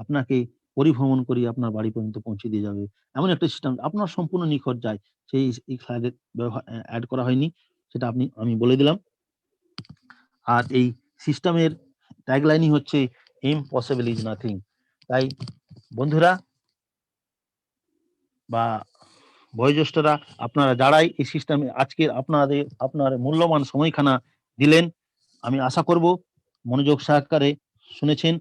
আপনাকে পরিভ্রমণ করে আপনার বাড়ি পর্যন্ত পৌঁছে দিয়ে যাবে। এমন একটা সিস্টেম আপনার সম্পূর্ণ নিখরচ যায়। সেই এই স্লাইডে অ্যাড করা হয়নি। সেটা আমি বলে দিলাম। আর এই সিস্টেমের ট্যাগলাইনই হচ্ছে ইম্পসিবল ইজ নাথিং। তাই বন্ধুরা বা বয়োজ্যেষ্ঠরা, আপনারা যারাই এই সিস্টেমে আজকের আপনার মূল্যবান সময়খানা দিলেন, আমি আশা করব মনোযোগ সহকারে শুনেছেন